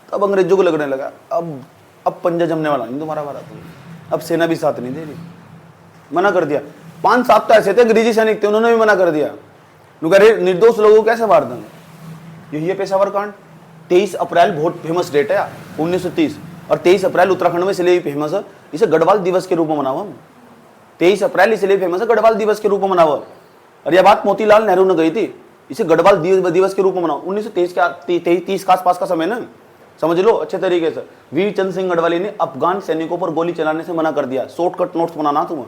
तब अंग्रेजों को लगने लगा अब पंजा जमने वाला नहीं तुम्हारा भारत में, अब सेना भी साथ नहीं दे रही, मना कर दिया। 5-7 तो ऐसे थे अंग्रेजी सैनिक थे, उन्होंने भी मना कर दिया। अरे निर्दोष लोगों को कैसे मार देंगे। यही है पेशावर कांड। 23 अप्रैल बहुत फेमस डेट है 1930, और 23 अप्रैल उत्तराखंड में इसलिए भी फेमस है, इसे गढ़वाल दिवस के रूप में मनाओ हम। 23 अप्रैल इसलिए फेमस है, गढ़वाल दिवस के रूप में मनाओ। और यह बात मोतीलाल नेहरू ने कही थी, इसे गढ़वाल दिवस के रूप में मनाओ। 1930 के आसपास का समय ना, समझ लो अच्छे तरीके से। वीर चंद सिंह गढ़वाली ने अफगान सैनिकों पर गोली चलाने से मना कर दिया। शॉर्टकट नोट्स बनाना तुम्हें,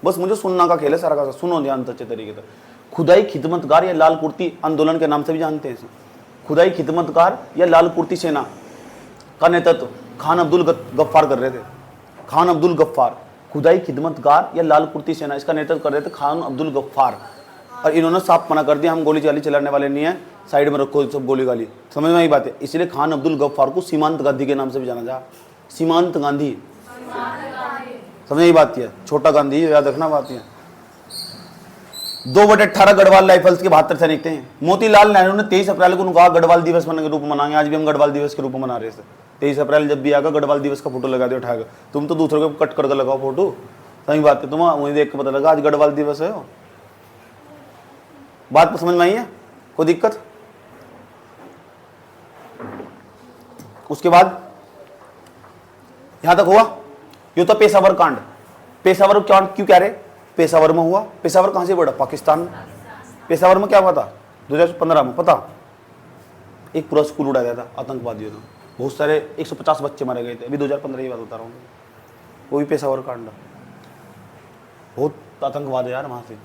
बस मुझे सुनना का खेल है सारा का, सुनो ध्यान से अच्छे तरीके से। खुदाई खिदमतगार या लाल कुर्ती आंदोलन के नाम से भी जानते हैं इसे। खुदाई खिदमतगार या लाल कुर्ती सेना का नेतृत्व खान अब्दुल गफ्फार कर रहे थे। खान अब्दुल गफ्फार, खुदाई खिदमतगार या लाल कुर्ती सेना, इसका नेतृत्व कर रहे थे खान अब्दुल गफ्फार। और इन्होंने साफ मना कर दिया हम गोली चाली चलाने वाले नहीं है, साइड में रखो सब गोली गाली, समझ में आई बात है। इसलिए खान अब्दुल गफ्फार को सीमांत गांधी के नाम से भी जाना जा। सीमांत गांधी, समझ में बात है, छोटा गांधी याद रखना बात है। 2/18 गढ़वाल राइफल्स के 72 सैनिक थे। मोतीलाल नेहरू ने 23 अप्रैल को कहा गढ़वाल दिवस के रूप में मनाएंगे। आज भी हम गढ़वाल दिवस के रूप में मना रहे थे। 23 अप्रैल जब भी आएगा गढ़वाल दिवस का फोटो लगा दे उठाकर, तुम तो दूसरों को कट करके लगाओ फोटो, सही बात है। तुम वही देख के पता लगा आज गढ़वाल दिवस है। बात तो समझ में आई है, कोई दिक्कत। उसके बाद यहां तक हुआ, ये तो पेशावर कांड। पेशावर कांड क्यों कह रहे, पेशावर में हुआ। पेशावर कहां से बढ़ा, पाकिस्तान में। पेशावर में क्या हुआ था 2015 में, पता, एक पूरा स्कूल उड़ाया था आतंकवादियों ने, बहुत सारे 150 बच्चे मारे गए थे। अभी 2015 की बात बता रहा हूँ, वो भी पेशावर कांड। बहुत आतंकवाद है यार वहां से।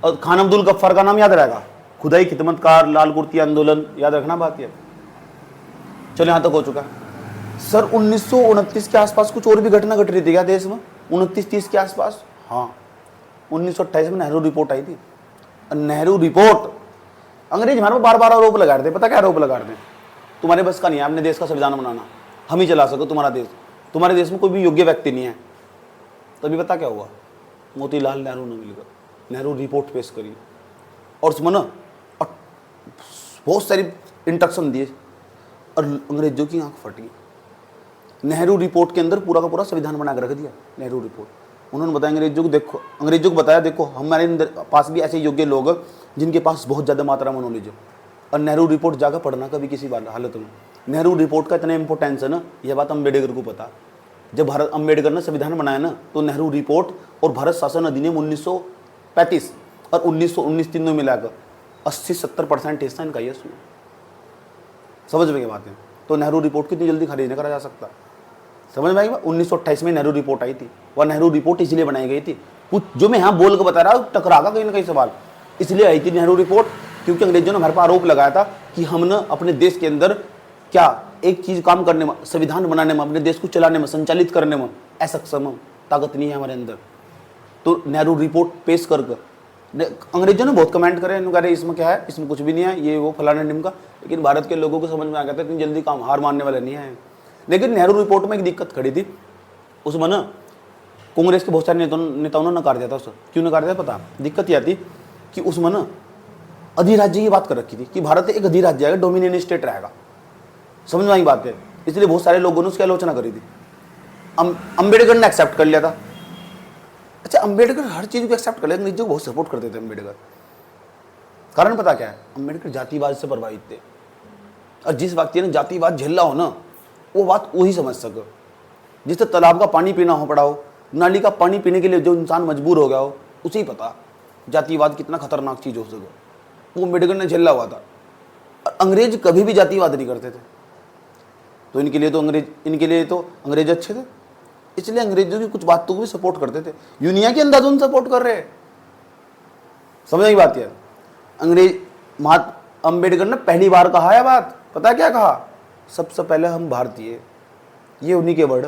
और खान अब्दुल गफ्फार का नाम याद रहेगा, खुदाई खिदमतकार, लाल कुर्ती आंदोलन, याद रखना बात ये। चलो यहां तक हो चुका सर। 1929 के आसपास कुछ और भी घटना घट रही थी क्या देश में, 29-30 के आसपास। हाँ, 1928 में नेहरू रिपोर्ट आई थी। नेहरू रिपोर्ट, अंग्रेज हमारे पर बार बार आरोप लगा रहे थे। पता क्या आरोप लगा रहे थे, तुम्हारे बस का नहीं है अपने देश का संविधान बनाना, हम ही चला सको तुम्हारा देश, तुम्हारे देश में कोई भी योग्य व्यक्ति नहीं है। तभी पता क्या हुआ, मोतीलाल नेहरू ने मिलकर नेहरू रिपोर्ट पेश करी, और उसमें ना बहुत सारी इंस्ट्रक्शन दिए, और अंग्रेजों की आंख फट गई। नेहरू रिपोर्ट के अंदर पूरा का पूरा संविधान बना के रख दिया। नेहरू रिपोर्ट उन्होंने बताया अंग्रेजों को, देखो अंग्रेजों को बताया देखो हमारे पास भी ऐसे योग्य लोग हैं जिनके पास बहुत ज़्यादा मात्रा में नॉलेज है। और नेहरू रिपोर्ट जाकर पढ़ना कभी किसी हालत में। नेहरू रिपोर्ट का इतना इंपॉर्टेंस है ना, यह बात अम्बेडकर को पता। जब भारत अम्बेडकर ने संविधान बनाया ना, तो नेहरू रिपोर्ट और भारत शासन अधिनियम 1935 और 1919 तीनों मिलाकर 80-70% हिस्सा इनका ही है उसमें। समझ में क्या बात है। तो नेहरू रिपोर्ट कितनी जल्दी खारिज नहीं करा जा सकता, समझ में आई। 1928 में नेहरू रिपोर्ट आई थी, वह नेहरू रिपोर्ट इसलिए बनाई गई थी, कुछ जो मैं यहाँ बोल के बता रहा हूँ टकरागा कहीं ना कहीं सवाल, इसलिए आई थी नेहरू रिपोर्ट, क्योंकि अंग्रेजों ने हमारे पर आरोप लगाया था कि हमने अपने देश के अंदर क्या एक चीज काम करने में, संविधान बनाने में, अपने देश को चलाने में, संचालित करने में असक्षम, ताकत नहीं है हमारे अंदर। तो नेहरू रिपोर्ट पेश करके अंग्रेजों ने बहुत कमेंट करे, कह रहे इसमें क्या है, इसमें कुछ भी नहीं है, ये वो फलाने निम का। लेकिन भारत के लोगों को समझ में आ गया था इतनी जल्दी काम हार मानने वाले नहीं है। लेकिन नेहरू रिपोर्ट में एक दिक्कत खड़ी थी, उसमें ना कांग्रेस के बहुत सारे नेताओं ने नकार दिया था उसे। क्यों नकार दिया पता, दिक्कत यह थी कि उसमें ना अधिराज्य की बात कर रखी थी कि भारत एक अधिराज्य है, डोमिनियन स्टेट रहेगा। समझ में आई बात है, इसलिए बहुत सारे लोगों ने उसकी आलोचना करी थी। अम्बेडकर ने एक्सेप्ट कर लिया था। अच्छा, अम्बेडकर हर चीज को एक्सेप्ट कर लिया, अंग्रेजों को बहुत सपोर्ट करते थे अम्बेडकर। कारण पता क्या है, अम्बेडकर जातिवाद से प्रभावित थे, और जिस व्यक्ति ने जातिवाद झेला हो ना, वो बात वही समझ सके। जिससे तालाब का पानी पीना हो पड़ा हो, नाली का पानी पीने के लिए जो इंसान मजबूर हो गया हो, उसे ही पता जातिवाद कितना खतरनाक चीज हो सके। वो अम्बेडकर ने झेला हुआ था। अंग्रेज कभी भी जातिवाद नहीं करते थे, तो इनके लिए तो अंग्रेज अच्छे थे, इसलिए अंग्रेजों की कुछ बातों को भी सपोर्ट करते थे। यूनिया के अंदाजों सपोर्ट कर रहे, समझ आई बात। यार अंग्रेज अम्बेडकर ने पहली बार कहा है बात, पता क्या कहा, सबसे पहले हम भारतीय, ये उन्हीं के वर्ड।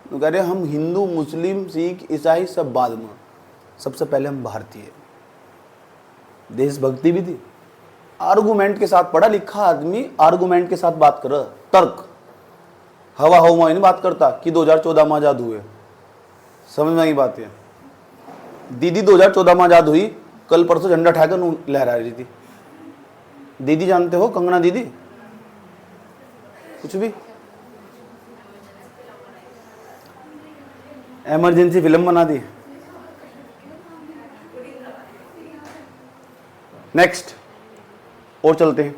तो कह रहे हम हिंदू, मुस्लिम, सिख, ईसाई सब बाद में, सबसे पहले हम भारतीय। देशभक्ति भी थी, आर्गुमेंट के साथ, पढ़ा लिखा आदमी आर्गुमेंट के साथ बात कर, तर्क, हवा हवा नहीं बात करता कि 2014 में आजाद हुए। समझ में आई बात है। दीदी 2014 में आजाद हुई, कल परसों झंडा उठाकर लहरा रही थी। दीदी जानते हो, कंगना दीदी, कुछ भी इमरजेंसी फिल्म बना दी। नेक्स्ट और चलते हैं।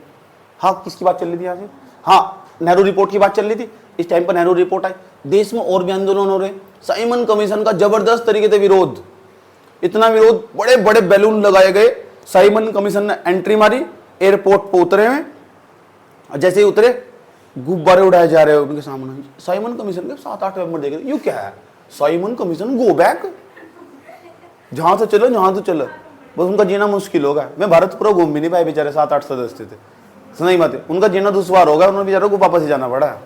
हाँ, किसकी बात चल रही थी यहाँ से? हाँ, नेहरू रिपोर्ट की बात चल रही थी। इस टाइम पर नेहरू रिपोर्ट आई, देश में और भी आंदोलन हो रहे। साइमन कमीशन का जबरदस्त तरीके से विरोध, इतना विरोध, बड़े बड़े बैलून लगाए गए। साइमन कमीशन ने एंट्री मारी, एयरपोर्ट पर उतरे हैं, जैसे ही उतरे गुब्बारे उड़ाए जा रहे हो उनके सामने। साइमन कमीशन के 7-8 मेंबर देख रहे, यू क्या है साइमन कमीशन, गो बैक, जहां से चलो जहां से चलो, बस उनका जीना मुश्किल होगा। मैं भारत पूरा घूम भी नहीं पाए, बेचारे 7-8 सदस्य थे। सुनाई बात है, उनका जीना दुश्वार होगा, उन्होंने बेचारों को वापस ही जाना पड़ा।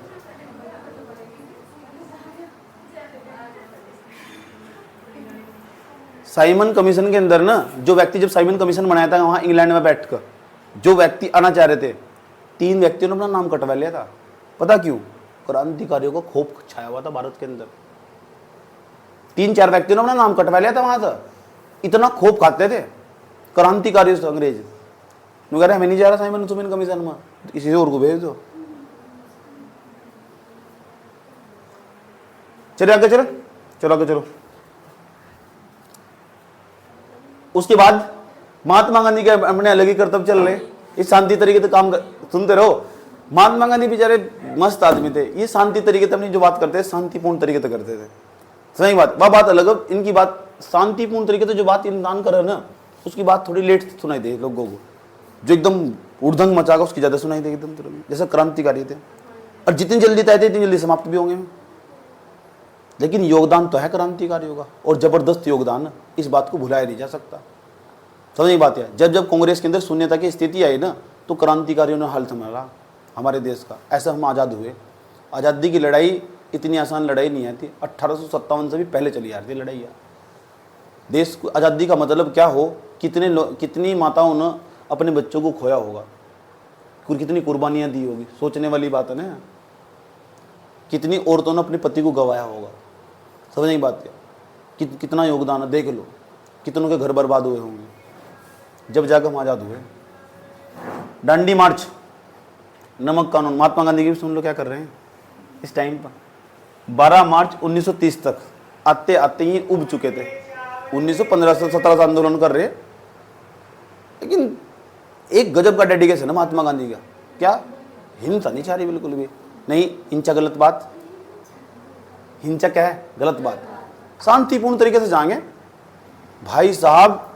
साइमन कमीशन के अंदर ना, जो व्यक्ति, जब साइमन कमीशन बनाया था वहां इंग्लैंड में बैठकर, जो व्यक्ति आना चाह रहे थे, 3 व्यक्तियों ने अपना नाम कटवा लिया था। पता क्यों? क्रांतिकारियों को खौफ छाया हुआ था भारत के अंदर। 3-4 व्यक्तियों ने अपना नाम कटवा लिया था वहां से, इतना खौफ खाते थे क्रांतिकारियों से अंग्रेज। कह रहे हमें नहीं जा रहा साइमन कमीशन में, किसी और को भेज दो। चलो आगे, चलो आगे चलो। उसके बाद महात्मा गांधी के अपने अलग ही कर्तव्य चल रहे, इस शांति तरीके से काम सुनते रहो। महात्मा गांधी बेचारे मस्त आदमी थे, ये शांति तरीके से अपनी जो बात करते थे शांतिपूर्ण तरीके से करते थे। सही बात, वह बात अलग है, इनकी बात शांतिपूर्ण तरीके से जो बात इंसान करे ना, उसकी बात थोड़ी लेट सुनाई दे लोगों को। जो एकदम उड़दंग मचागा उसकी ज्यादा सुनाई दे, एकदम तुरंत, जैसे क्रांतिकारी थे। और जितनी जल्दी तय थे इतनी जल्दी समाप्त भी होंगे। लेकिन योगदान तो है क्रांतिकारियों का, और जबरदस्त योगदान, इस बात को भुलाया नहीं जा सकता। समझ बात है। जब जब कांग्रेस के अंदर शून्यता की स्थिति आई ना, तो क्रांतिकारियों ने हाल संभाला हमारे देश का। ऐसे हम आज़ाद हुए। आज़ादी की लड़ाई इतनी आसान लड़ाई नहीं आती, 1857 से भी पहले चली आ रही थी लड़ाइयाँ। देश को आज़ादी का मतलब क्या हो, कितनी माताओं ने अपने बच्चों को खोया होगा, कितनी कुर्बानियाँ दी होगी, सोचने वाली बात है ना। कितनी औरतों ने अपने पति को गंवाया होगा, समझ नहीं बात है। कितना योगदान है, देख लो, कितनों के घर बर्बाद हुए होंगे जब जाकर हम आज़ाद हुए। डांडी मार्च, नमक कानून, महात्मा गांधी की भी सुन लो क्या कर रहे हैं इस टाइम पर। 12 मार्च 1930 तक आते आते ही उब चुके थे। 1915 से 17 से आंदोलन कर रहे, लेकिन एक गजब का डेडिकेशन है महात्मा गांधी का। क्या हिंसा नहीं चाह रही, बिल्कुल भी नहीं। हिंसा गलत बात, हिंसा क्या है, गलत बात। शांतिपूर्ण तरीके से जाएंगे भाई साहब।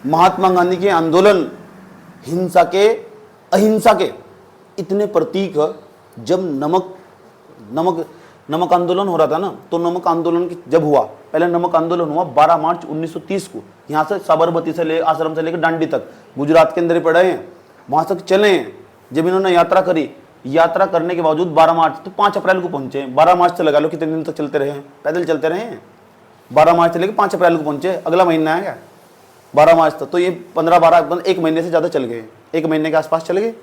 महात्मा गांधी के आंदोलन हिंसा के, अहिंसा के इतने प्रतीक है। जब नमक आंदोलन हो रहा था ना, तो नमक आंदोलन जब हुआ, पहले नमक आंदोलन हुआ 12 मार्च 1930 को, यहाँ से साबरमती से आश्रम से लेकर दांडी तक, गुजरात के अंदर ही पड़े हैं, वहां तक चले हैं। जब इन्होंने यात्रा करी, यात्रा करने के बावजूद 12 मार्च तो 5 अप्रैल को पहुंचे। 12 मार्च से लगा लो कितने दिन तक चलते रहे, पैदल चलते रहे। 12 मार्च से लेकर 5 अप्रैल को पहुंचे, अगला महीना है क्या 12 मार्च तक, तो ये 15-12 1 महीने से ज़्यादा चल गए, 1 महीने के आसपास चल गए।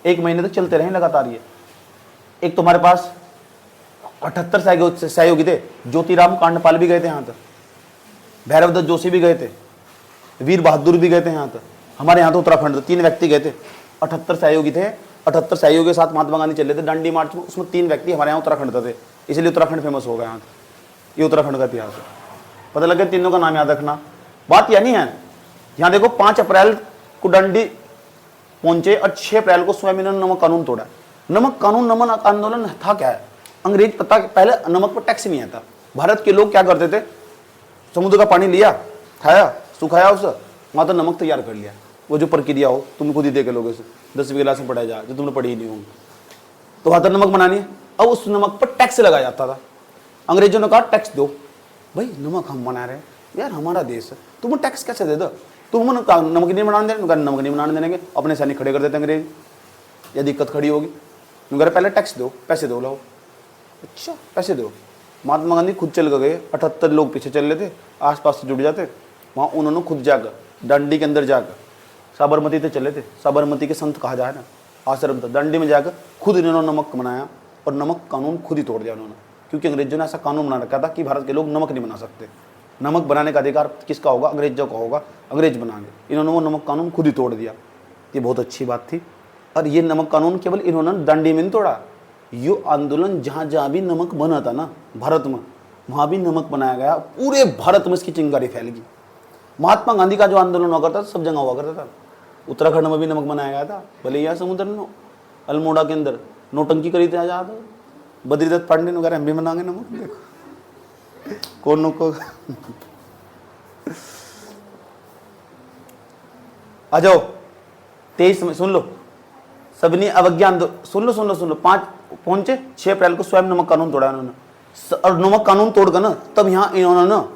1 महीने तक चलते रहे लगातार ये। एक तुम्हारे पास 78 सहयोगी थे, ज्योतिराम कांडपाल भी गए थे यहाँ तक, भैरव दत्त जोशी भी गए थे, वीर बहादुर भी गए थे यहाँ तक। हमारे यहाँ तो उत्तराखंड 3 व्यक्ति गए थे, 78 सहयोगी थे। 78 सहयोगी के साथ महात्मा गांधी चले थे दांडी मार्च में, उसमें 3 व्यक्ति हमारे यहाँ उत्तराखंड थे, इसलिए उत्तराखंड फेमस हो गया यहाँ। ये उत्तराखंड का इतिहास है, पता लगे, तीनों का नाम याद रखना। बात यह नहीं है, यहाँ देखो 5 अप्रैल को दांडी पहुंचे और 6 अप्रैल को स्वयं इन्होंने नमक कानून तोड़ा। नमक कानून, नमक आंदोलन था क्या है, अंग्रेज पता, पहले नमक पर टैक्स नहीं आता। भारत के लोग क्या करते थे, समुद्र का पानी लिया, खाया, सुखाया, उसे वहां तो नमक तैयार कर लिया। वो जो प्रक्रिया हो तुम खुद ही देख लोगे, 10वीं क्लास में पढ़ाया जा, जो तुमने पढ़ी ही नहीं होंगे, तो वहां तो नमक बनानी है। अब उस नमक पर टैक्स लगाया जाता था। अंग्रेजों ने कहा टैक्स दो भाई, नमक हम बना रहे हैं यार, हमारा देश है, तुम टैक्स कैसे दे दो, तुम नमक नहीं बनाने देने, नमक नहीं बनाने देंगे, अपने सैनिक खड़े कर देते अंग्रेज, या दिक्कत खड़ी होगी। पहले टैक्स दो, पैसे दो, लाओ, अच्छा पैसे दो। महात्मा गांधी खुद चल गए, 78 लोग पीछे चल रहे थे, आसपास से जुड़ जाते, वहाँ उन्होंने खुद जाकर दांडी के अंदर जाकर साबरमती से चले थे, साबरमती के संत कहा जाए ना, आश्रम था, दंडी में जाकर खुद इन्होंने नमक बनाया और नमक कानून खुद ही तोड़ दिया उन्होंने, क्योंकि अंग्रेजों ने ऐसा कानून बना रखा था कि भारत के लोग नमक नहीं बना सकते। नमक बनाने का अधिकार किसका होगा? अंग्रेजों का होगा, अंग्रेज बनाएंगे। इन्होंने वो नमक कानून खुद ही तोड़ दिया, ये बहुत अच्छी बात थी। और ये नमक कानून केवल इन्होंने दांडी में नहीं तोड़ा, ये आंदोलन जहाँ जहाँ भी नमक बना था ना भारत में, वहाँ भी नमक बनाया गया, पूरे भारत में इसकी चिंगारी फैल गई। महात्मा गांधी का जो आंदोलन हुआ करता था सब जगह हुआ करता था, उत्तराखंड में भी नमक बनाया गया था, भले यहाँ समुद्र में अल्मोड़ा के अंदर नौटंकी करी थी आजाद, बद्रीदत्त पांडे वगैरह हम भी बनाएंगे नमक, देखो कौन को। आ जाओ 23 में सुन लो, सबनी अवज्ञा आंदोलन, सुन लो 5 पहुंचे 6 अप्रैल को स्वयं नमक कानून तोड़ा इन्होंने, और नमक कानून तोड़कर ना तब यहाँ इन्होंने ना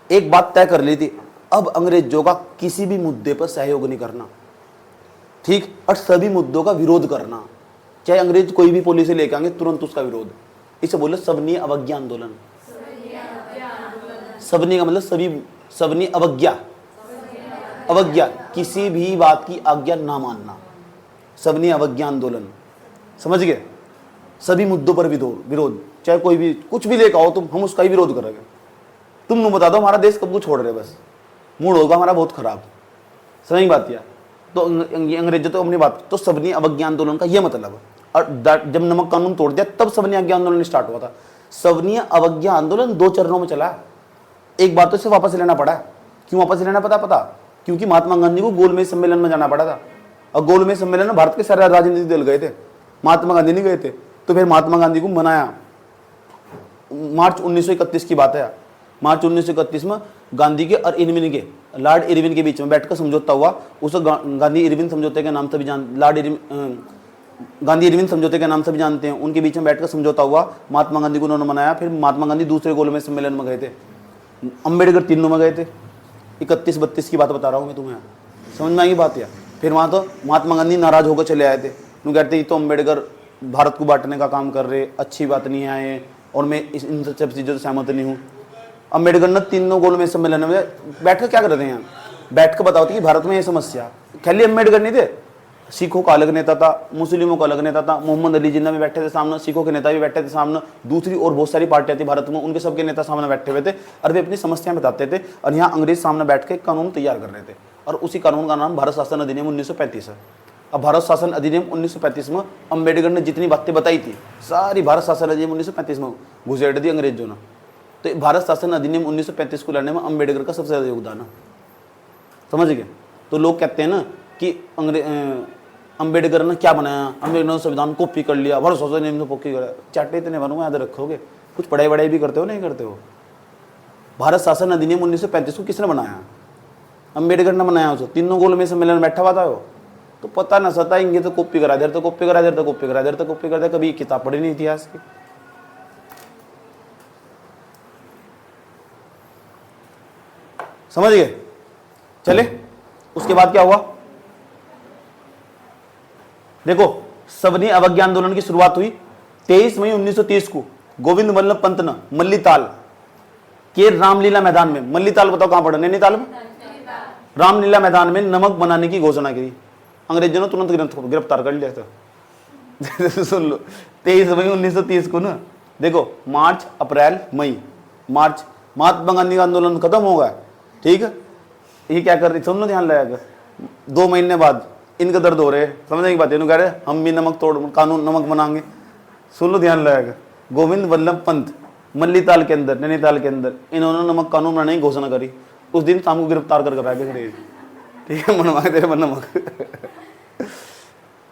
एक बात तय कर ली थी, अब अंग्रेजों का किसी भी मुद्दे पर सहयोग नहीं करना, ठीक, और सभी मुद्दों का विरोध करना, चाहे अंग्रेज कोई भी पॉलिसी लेके आएंगे तुरंत उसका विरोध। इसे बोले सबनी अवज्ञा आंदोलन। सबनी का मतलब सभी, सबनी अवज्ञा, अवज्ञा किसी भी बात की आज्ञा ना मानना, सबनी अवज्ञा आंदोलन, समझ गए? सभी मुद्दों पर विरोध, चाहे कोई भी कुछ भी लेकर आओ तुम, हम उसका ही विरोध करेंगे। तुम न बता दो हमारा देश कब को छोड़ रहे, बस मूड होगा हमारा बहुत खराब, समझ बात किया? तो अंग्रेजों तो अपनी बात, तो सबनी अवज्ञा आंदोलन का ये मतलब। और जब नमक कानून तोड़ दिया तब सबनी अवज्ञा आंदोलन स्टार्ट हुआ था। सबनी अवज्ञा आंदोलन 2 चरणों में चला। एक बात तो इसे वापस लेना पड़ा। क्यों वापस लेना पता? क्योंकि महात्मा गांधी को गोलमेज सम्मेलन में जाना पड़ा था, और गोलमेज सम्मेलन में भारत के सारे राजनीतिक दल गए थे, महात्मा गांधी नहीं गए थे। तो फिर महात्मा गांधी को मनाया, मार्च 1931 की बात है, मार्च 1931 में गांधी के और इरविन के, लॉर्ड इरविन के बीच में बैठकर समझौता हुआ। उसे गांधी इरविन समझौते के नाम से भी गांधी इरविन समझौते के नाम से भी जानते हैं। उनके बीच में बैठकर समझौता हुआ, महात्मा गांधी को उन्होंने मनाया। फिर महात्मा गांधी दूसरे गोलमेज सम्मेलन में गए थे, अम्बेडकर तीनों में गए थे। 31-32 की बात बता रहा हूँ मैं तुम्हें, समझ में आएगी बात? या फिर वहाँ तो महात्मा गांधी नाराज होकर चले आए थे, वो कहते ये तो अम्बेडकर भारत को बांटने का काम कर रहे, अच्छी बात नहीं है ये, और मैं इन सब चीज़ों से सहमत नहीं हूँ। अम्बेडकर ने तीनों गोलमेज सम्मेलन में बैठकर क्या कर रहे थे? यहाँ बैठ कर बताओ कि भारत में ये समस्या, खाली अम्बेडकर नहीं थे, सिखों का अलग नेता था, मुस्लिमों का अलग नेता था, मोहम्मद अली जिन्ना भी बैठे थे सामने, सिखों के नेता भी बैठे थे सामने, दूसरी और बहुत सारी पार्टियां थी भारत में, उनके सबके नेता सामने बैठे हुए थे, और वे अपनी समस्याएं बताते थे। और यहाँ अंग्रेज सामने बैठ के कानून तैयार कर रहे थे, और उसी कानून का नाम भारत शासन अधिनियम 1935 है। अब भारत शासन अधिनियम 1935 में अम्बेडकर ने जितनी बातें बताई थी सारी भारत शासन अधिनियम 1935 में घुसेड़ दी अंग्रेजों ने। तो भारत शासन अधिनियम 1935 को लाने में अम्बेडकर का सबसे ज्यादा योगदान है, समझ गए? तो लोग कहते हैं ना कि अम्बेडकर ने क्या बनाया, अम्बेडकर ने संविधान कॉपी कर लिया, भारत शासन अधिनियम कॉपी कर, चाटे इतने बनूंगा याद रखोगे? कुछ पढ़ाई वढ़ाई भी करते हो नहीं करते हो? भारत शासन अधिनियम 1935 को किसने बनाया? अम्बेडकर ने बनाया। उसे तीनों गोल में सम्मेलन में बैठा हुआ था वो, तो पता न सताएंगे तो कॉपी करा देर, तो कॉपी करा देर, तो कॉपी करा देर, तो कॉपी करा देर, कभी किताब पढ़ी नहीं इतिहास की। समझ गए? चले उसके बाद क्या हुआ देखो, सबनी अवज्ञा आंदोलन की शुरुआत हुई 23 मई 1930 को गोविंद वल्लभ पंत ने मल्लीताल के रामलीला मैदान में, मल्लीताल बताओ कहां पड़ा? नैनीताल में। रामलीला मैदान में नमक बनाने की घोषणा की। अंग्रेजों ने तुरंत गिरफ्तार कर लिया था। सुन लो 23 मई 1930 को ना, देखो मार्च अप्रैल मई, मार्च महात्मा गांधी का आंदोलन खत्म हो गया, ठीक है? ये क्या कर रही, सुन लो ध्यान लगाकर, 2 महीने बाद इनका दर्द हो रहे, समझने की बात है, कह रहे हम भी नमक तोड़ कानून नमक बनाएंगे। सुन लो ध्यान लगाकर, गोविंद वल्लभ पंत मल्लीताल के अंदर, नैनीताल के अंदर इन्होंने नमक कानून बनाने की घोषणा करी। उस दिन शाम को गिरफ्तार करके बैठे खड़े, ठीक है? मनवा तेरे मन नमक।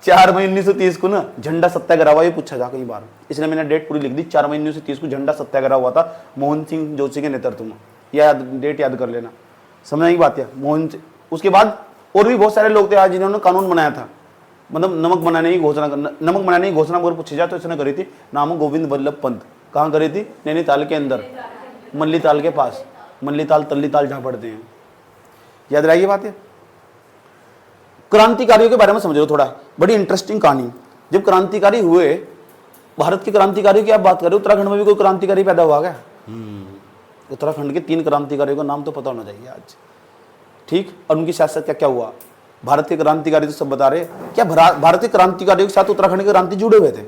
4 मई 1930 को ना झंडा सत्याग्रह हुआ, ये पूछा जा कई बार, इसलिए मैंने डेट पूरी लिख दी। 4 मई 1930 को झंडा सत्याग्रह हुआ था मोहन सिंह जोशी के नेतृत्व में, यह डेट याद कर लेना, समझने की बात है। मोहन, उसके बाद और भी बहुत सारे लोग थे आज जिन्होंने कानून बनाया था, मतलब नमक बनाने की घोषणा, नमक बनाने की घोषणा अगर पूछी जाए तो इसने करी थी, नाम गोविंद वल्लभ पंत। कहाँ करी थी? नैनीताल के अंदर, मल्लीताल के पास, मल्लीताल तल्लीताल जहाँ पढ़ते हैं, याद रहेगी बात है। क्रांतिकारियों के बारे में समझो थोड़ा, बड़ी इंटरेस्टिंग कहानी। जब क्रांतिकारी हुए, भारत के क्रांतिकारियों की आप बात करें, उत्तराखंड में भी कोई क्रांतिकारी पैदा हुआ क्या? उत्तराखंड के 3 क्रांतिकारियों का नाम तो पता होना चाहिए आज, ठीक? और उनकी सियासत क्या क्या हुआ, भारतीय क्रांतिकारी तो सब बता रहे हैं। क्या भारतीय क्रांतिकारियों के साथ उत्तराखंड के क्रांति जुड़े हुए थे?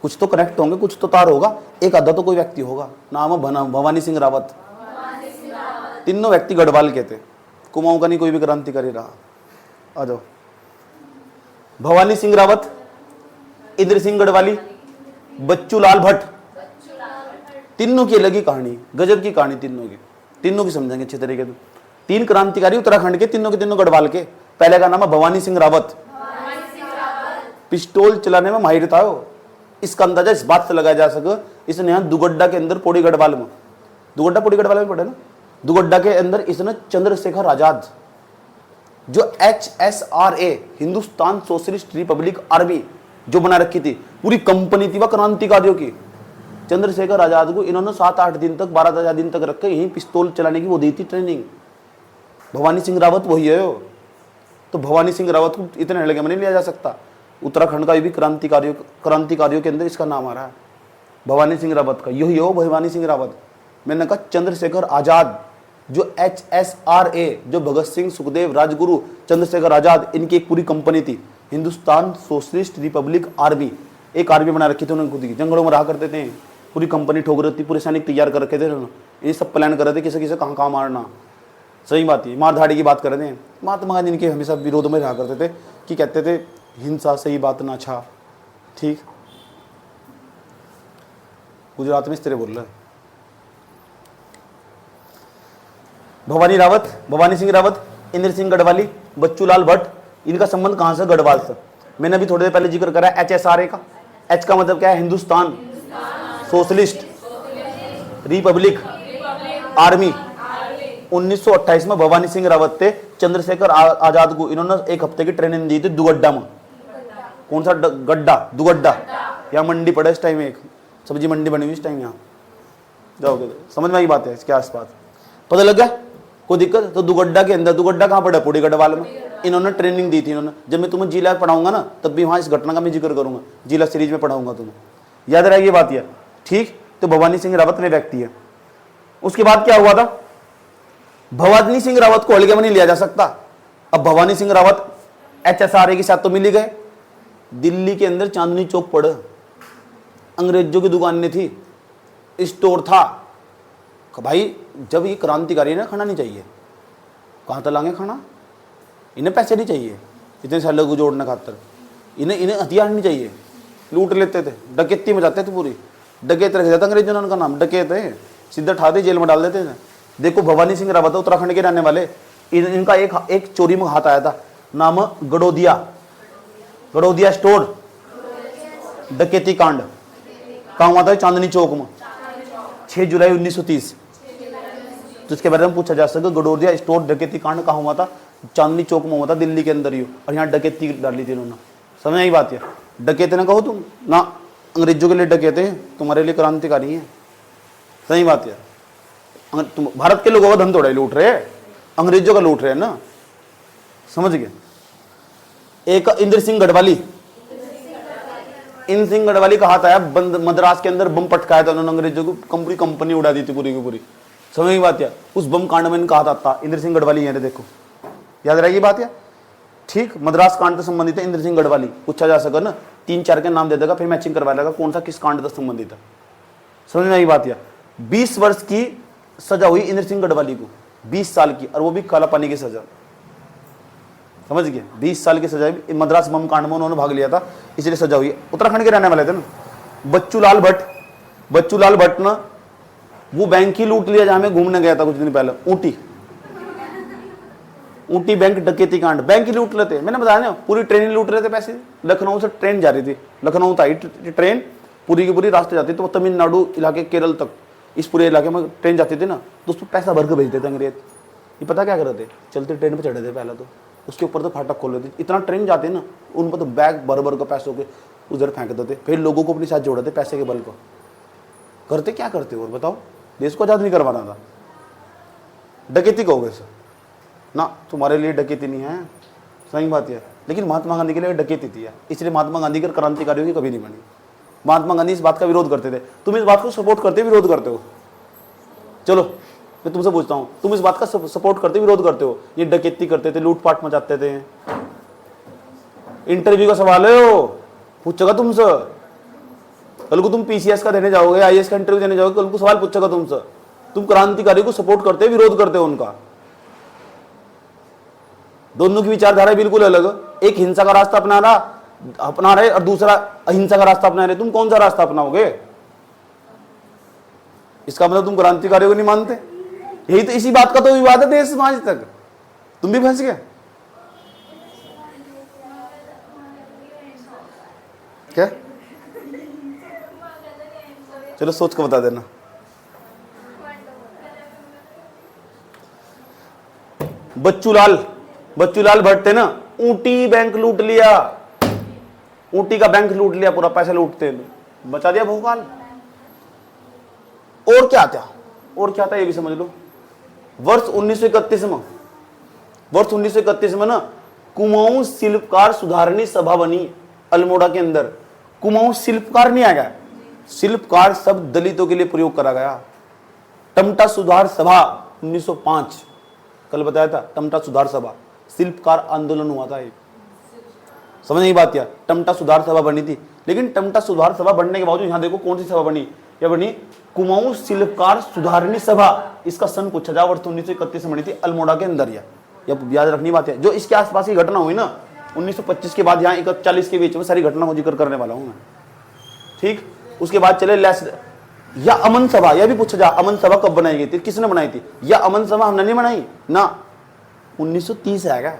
कुछ तो कनेक्ट होंगे, कुछ तो तार होगा, एक आधा तो कोई व्यक्ति होगा। नाम है भवानी सिंह रावत। तीनों व्यक्ति गढ़वाल के थे, कुमाऊं का नहीं कोई भी क्रांतिकारी रहा। आ जाओ, भवानी सिंह रावत, इंद्र सिंह गढ़वाली, बच्चू लाल भट्ट, तीनों की अलग ही कहानी, गजब की कहानी तीनों की समझेंगे अच्छे तरीके से। तीन क्रांतिकारी उत्तराखंड के, तीनों के तीनों गढ़वाल के। पहले का नाम है भवानी सिंह रावत, पिस्टल चलाने में माहिर था वो। इसका अंदाजा इस बात से लगाया जा सके, इसने यहाँ दुगड्डा के अंदर पौड़ी गढ़वाल में, दुगड्डा पौड़ी गढ़वाल में पड़े ना, दुगड्डा के अंदर इसने चंद्रशेखर आजाद जो HSRA Hindustan socialist Republic army जो बना रखी थी, पूरी कंपनी थी वह क्रांतिकारियों की। चंद्रशेखर आजाद को इन्होंने 7-8 दिन तक, 12 दिन तक रख के यहीं पिस्तौल चलाने की वो दी थी ट्रेनिंग। भवानी सिंह रावत वही है वो। तो भवानी सिंह रावत को इतने हल्के में नहीं लिया जा सकता। उत्तराखंड का भी क्रांतिकारियों के अंदर इसका नाम आ रहा है, भवानी सिंह रावत का। यही हो भवानी सिंह रावत। मैंने कहा चंद्रशेखर आजाद जो HSRA, जो भगत सिंह, सुखदेव, राजगुरु, चंद्रशेखर आजाद, इनकी एक पूरी कंपनी थी, हिंदुस्तान सोशलिस्ट रिपब्लिक आर्मी। एक आर्मी बना रखी थी उन्होंने खुद की, जंगलों में रहा करते थे, पूरी कंपनी ठोक रही थी, पूरे सैनिक तैयार कर रखे थे उन्होंने। ये सब प्लान कर रहे थे किसे किसे कहाँ कहाँ मारना। सही बात है, मार धाड़ी की बात कर रहे थे। महात्मा गांधी इनके हमेशा विरोध में रहा करते थे कि कहते थे हिंसा सही बात ना अच्छा, ठीक। गुजरात में इस तरह बोल रहे हैं। भवानी सिंह रावत, इंद्र सिंह गढ़वाली, बच्चू लाल भट्ट, इनका संबंध कहां से? गढ़वाल से। मैंने अभी थोड़ी देर पहले जिक्र करा HSRA का। H का मतलब क्या है? Hindustan socialist Republic army. 1928 में भवानी सिंह रावत थे, चंद्रशेखर आजाद को इन्होंने एक हफ्ते की ट्रेनिंग दी थी दुगड्डा में। कौन सा गड्ढा? दुगड्डा। यहाँ मंडी पड़ा इस टाइम, एक सब्जी मंडी बनी हुई इस टाइम यहाँ। जाओगे समझ में आई बात है इसके आसपास, पता लग गया? कोई दिक्कत? तो दुगड्डा के अंदर, दुगड्डा कहाँ पड़ा? पौड़ी गढ़वाल में। इन्होंने ट्रेनिंग दी थी इन्होंने। जब मैं तुम्हें जिला पढ़ाऊंगा ना, तब भी वहाँ इस घटना का मैं जिक्र करूंगा, जिला सीरीज में पढ़ाऊंगा तुम्हें, याद रहेगी ये बात है, ठीक। तो भवानी सिंह रावत में व्यक्ति है। उसके बाद क्या हुआ था? भवानी सिंह रावत को हल्के में नहीं लिया जा सकता। अब भवानी सिंह रावत HSRA के साथ तो मिल ही गए। दिल्ली के अंदर चांदनी चौक पड़, अंग्रेजों की दुकान थी, स्टोर था। भाई जब ये क्रांतिकारी ना, खाना नहीं चाहिए, कहाँ तक लाएंगे खाना? इन्हें पैसे नहीं चाहिए इतने सालों को जोड़ने खातर, इन्हें हथियार नहीं चाहिए। लूट लेते थे, डकैती में जाते थे, पूरी डकैत रख देता अंग्रेजों ने, उनका नाम डकैत है, सीधा ठाते जेल में डाल देते थे। देखो भवानी सिंह रावत उत्तराखंड के रहने वाले, इनका एक चोरी में हाथ आया था, नाम गड़ोदिया स्टोर डकैती कांड। कहाँ हुआ था? चांदनी चौक में, 6 जुलाई 1930। तो इसके बारे में पूछा जा सके, गड़ोदिया स्टोर डकैती कांड कहाँ हुआ था? चांदनी चौक में हुआ था, दिल्ली के अंदर ही। और यहाँ डकैती डाली थी इन्होंने। समझ आई बात है? डकैते ना कहो तुम ना, अंग्रेजों के लिए डकैते हैं, तुम्हारे लिए क्रांतिकारी हैं। सही बात है। तुम भारत के लोगों का धन थोड़ा ही लूट रहे हैं, अंग्रेजों का लूट रहे हैं ना, समझ गए? एक इंद्र सिंह गढ़वाली का हाथ आया, मद्रास के अंदर बम पटकाया था उन्होंने अंग्रेजों को, पूरी कंपनी उड़ा दी थी पूरी की पूरी। समझ की बात है? उस बम कांड में इनका हाथ आता। इंद्र सिंह गढ़वाली है, देखो याद रहेगी बात है, ठीक। मद्रास कांड से संबंधित है इंद्र सिंह गढ़वाली। पूछा जा सके ना, 3-4 के नाम दे देगा, फिर मैचिंग करवा लेगा कौन सा किस कांड से संबंधित है। समझ में आई बात है? 20 वर्ष की सजा हुई इंद्र सिंह गढ़वाली को, 20 साल की, और वो भी काला पानी की सजा। समझ गए? 20 साल की सजा, मद्रास बम कांड में उन्होंने भाग लिया था, इसलिए सजा हुई। उत्तराखंड के रहने वाले थे ना। बच्चू लाल भट्ट ना, वो बैंक ही लूट लिया जहां मैं घूमने गया था कुछ दिन पहले, ऊटी बैंक डकैती कांड। बैंक ही लूट लेते, मैंने बताया ना, पूरी ट्रेन लूट रहे थे पैसे। लखनऊ से ट्रेन जा रही थी, लखनऊ था ट्रेन, पूरी की पूरी रास्ते जाती थी, तो तमिलनाडु इलाके, केरल तक, इस पूरे इलाके में ट्रेन जाती थी ना, तो उस पर पैसा भर के भेजते थे अंग्रेज। ये पता क्या कर रहे थे? चलते ट्रेन पर चढ़े थे पहले, तो उसके ऊपर तो फाटक खोल रहे थे, इतना ट्रेन जाते ना, उन पर तो बैग भर भर के पैसों के उधर फेंक देते, फिर लोगों को अपने साथ जोड़ते पैसे के बल को। करते क्या करते? और बताओ, देश को आजाद नहीं करवाना था, डकैती कहोगे सर ना, तुम्हारे लिए डकैती नहीं है। सही बात है। लेकिन महात्मा गांधी के लिए डकैती थी, इसलिए महात्मा गांधी के क्रांतिकारियों की कभी नहीं बनी। महात्मा गांधी इस बात का विरोध करते थे, तुम इस बात को सपोर्ट करते विरोध करते हो? चलो मैं तुमसे पूछता हूँ, तुम इस बात का सपोर्ट करते विरोध करते हो? ये डकैती करते थे, लूटपाट मचाते थे, इंटरव्यू का सवाल है वो, पूछेगा तुमसे। कल को तुम पीसीएस का देने जाओगे, आईएएस का इंटरव्यू देने जाओगे, कल को सवाल पूछेगा तुमसे, तुम क्रांतिकारी को सपोर्ट करते हो विरोध करते हो उनका। दोनों की विचारधारा बिल्कुल अलग। एक हिंसा का रास्ता अपना रहे और दूसरा अहिंसा का रास्ता अपना रहे। तुम कौन सा रास्ता अपनाओगे? इसका मतलब तुम क्रांतिकारियों को नहीं मानते। यही तो, इसी बात का तो विवाद है देश में आज तक। तुम भी फंस गए क्या? चलो सोच कर बता देना। बच्चूलाल भट्ट थे ना, ऊटी बैंक लूट लिया, ऊटी का बैंक लूट लिया, पूरा पैसा लूटते बचा दिया भोपाल। और क्या था ये भी समझ लो। वर्ष 1931 में ना कुमाऊं शिल्पकार सुधारणी सभा बनी अल्मोड़ा के अंदर। कुमाऊं शिल्पकार नहीं आ गया, शिल्पकार शब्द दलितों के लिए प्रयोग करा गया। टमटा सुधार सभा 1905, कल बताया था, टमटा सुधार सभा शिल्पकार आंदोलन हुआ था। समझ नहीं बात क्या? टमटा सुधार सभा बनी थी, लेकिन टमटा सुधार सभा बनने के बावजूद यहां देखो कौन सी सभा बनी, यह बनी कुमाऊं शिल्पकार सुधारणी सभा। इसका सन पूछा जा, वर्ष 1931 में बनी थी अल्मोड़ा के अंदर। यह याद रखनी बात है। जो इसके आसपास की घटना हुई ना 1925 के बाद, यहाँ 41 के बीच में सारी घटना को जिक्र करने वाला हूं मैं, ठीक। उसके बाद चले या अमन सभा, यह भी पूछा जा, अमन सभा कब बनाई गई थी, किसने बनाई थी? या अमन सभा हमने नहीं बनाई ना, 1930 आएगा।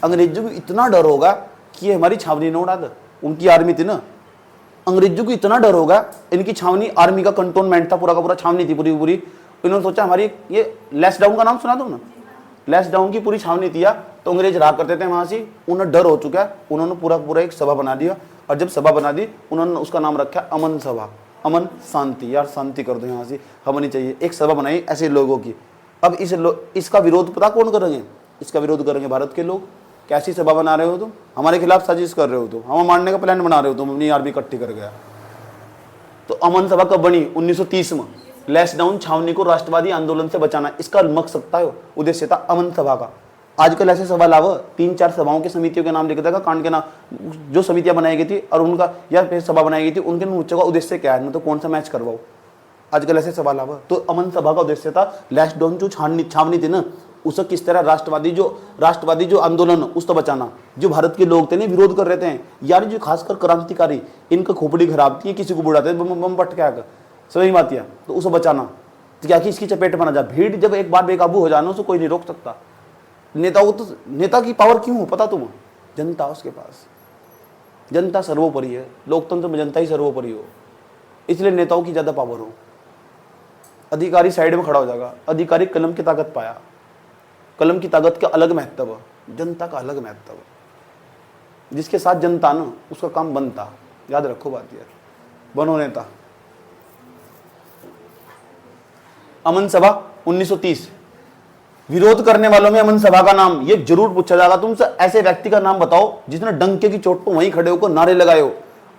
अंग्रेजों को इतना डर होगा कि हमारी छावनी न उड़ा दे। उनकी आर्मी थी ना, अंग्रेजों को इतना डर होगा, इनकी छावनी, आर्मी का कंटोनमेंट था, पूरा का पूरा छावनी थी पूरी पूरी। इन्होंने सोचा हमारी ये लेस डाउन का नाम सुना दो ना, लेस डाउन की पूरी छावनी थी। तो अंग्रेज रहा करते थे वहां से, उन्हें डर हो चुका है, उन्होंने पूरा एक सभा बना दिया। और जब सभा बना दी, उन्होंने उसका नाम रखा अमन सभा। अमन शांति, यार शांति कर दो यहाँ से, हम नहीं चाहिए। एक सभा बनाई ऐसे लोगों की। अब इसका विरोध पता कौन करेंगे? इसका विरोध करेंगे भारत के लोग। कैसी सभा बना रहे हो तुम? हमारे खिलाफ साजिश कर रहे हो तुम, हमें मारने का प्लान बना रहे हो तुम, अपनी आर्मी इकट्ठी कर गया। तो अमन सभा कब बनी? 1930 में। लेस डाउन छावनी को राष्ट्रवादी आंदोलन से बचाना, इसका मकसद था, उद्देश्य था अमन सभा का। आजकल ऐसे सभा लाओ, 3-4 सभाओं की समितियों के नाम लिखा था, कांड के नाम, जो समितियां बनाई गई थी और उनका या फिर सभा बनाई गई थी, उनके नीचे का उद्देश्य क्या है, तो कौन सा मैच करवाओ। आजकल ऐसे सभा लाओ। तो अमन सभा का उद्देश्य था लेस डाउन जो छावनी थी ना, उसे किस तरह राष्ट्रवादी जो आंदोलन उसको बचाना। जो भारत के लोग थे ना विरोध कर रहे थे यार, जो खासकर क्रांतिकारी, इनका खोपड़ी खराब थी, किसी को बुढ़ाते बम पटका कर, समझ में आती है, तो उसे बचाना। तो क्या कि इसकी चपेट में ना जा। भीड़ जब एक बार बेकाबू हो जाना, उसे कोई नहीं रोक सकता। नेताओं तो, नेता की पावर क्यों हो पता तुम्हें? जनता उसके पास, जनता सर्वोपरि है। लोकतंत्र में जनता ही सर्वोपरि हो, इसलिए नेताओं की ज्यादा पावर हो। अधिकारी साइड में खड़ा हो जाएगा, अधिकारी कलम की ताकत पाया, कलम की ताकत का अलग महत्व है, जनता का अलग महत्व है। जिसके साथ जनता ना, उसका काम बनता। याद रखो बात यार, बनो नेता। अमन सभा 1930, विरोध करने वालों में अमन सभा का नाम, ये जरूर पूछा जाएगा तुमसे, ऐसे व्यक्ति का नाम बताओ जिसने डंके की चोट पर वहीं खड़े होकर नारे लगाए हो।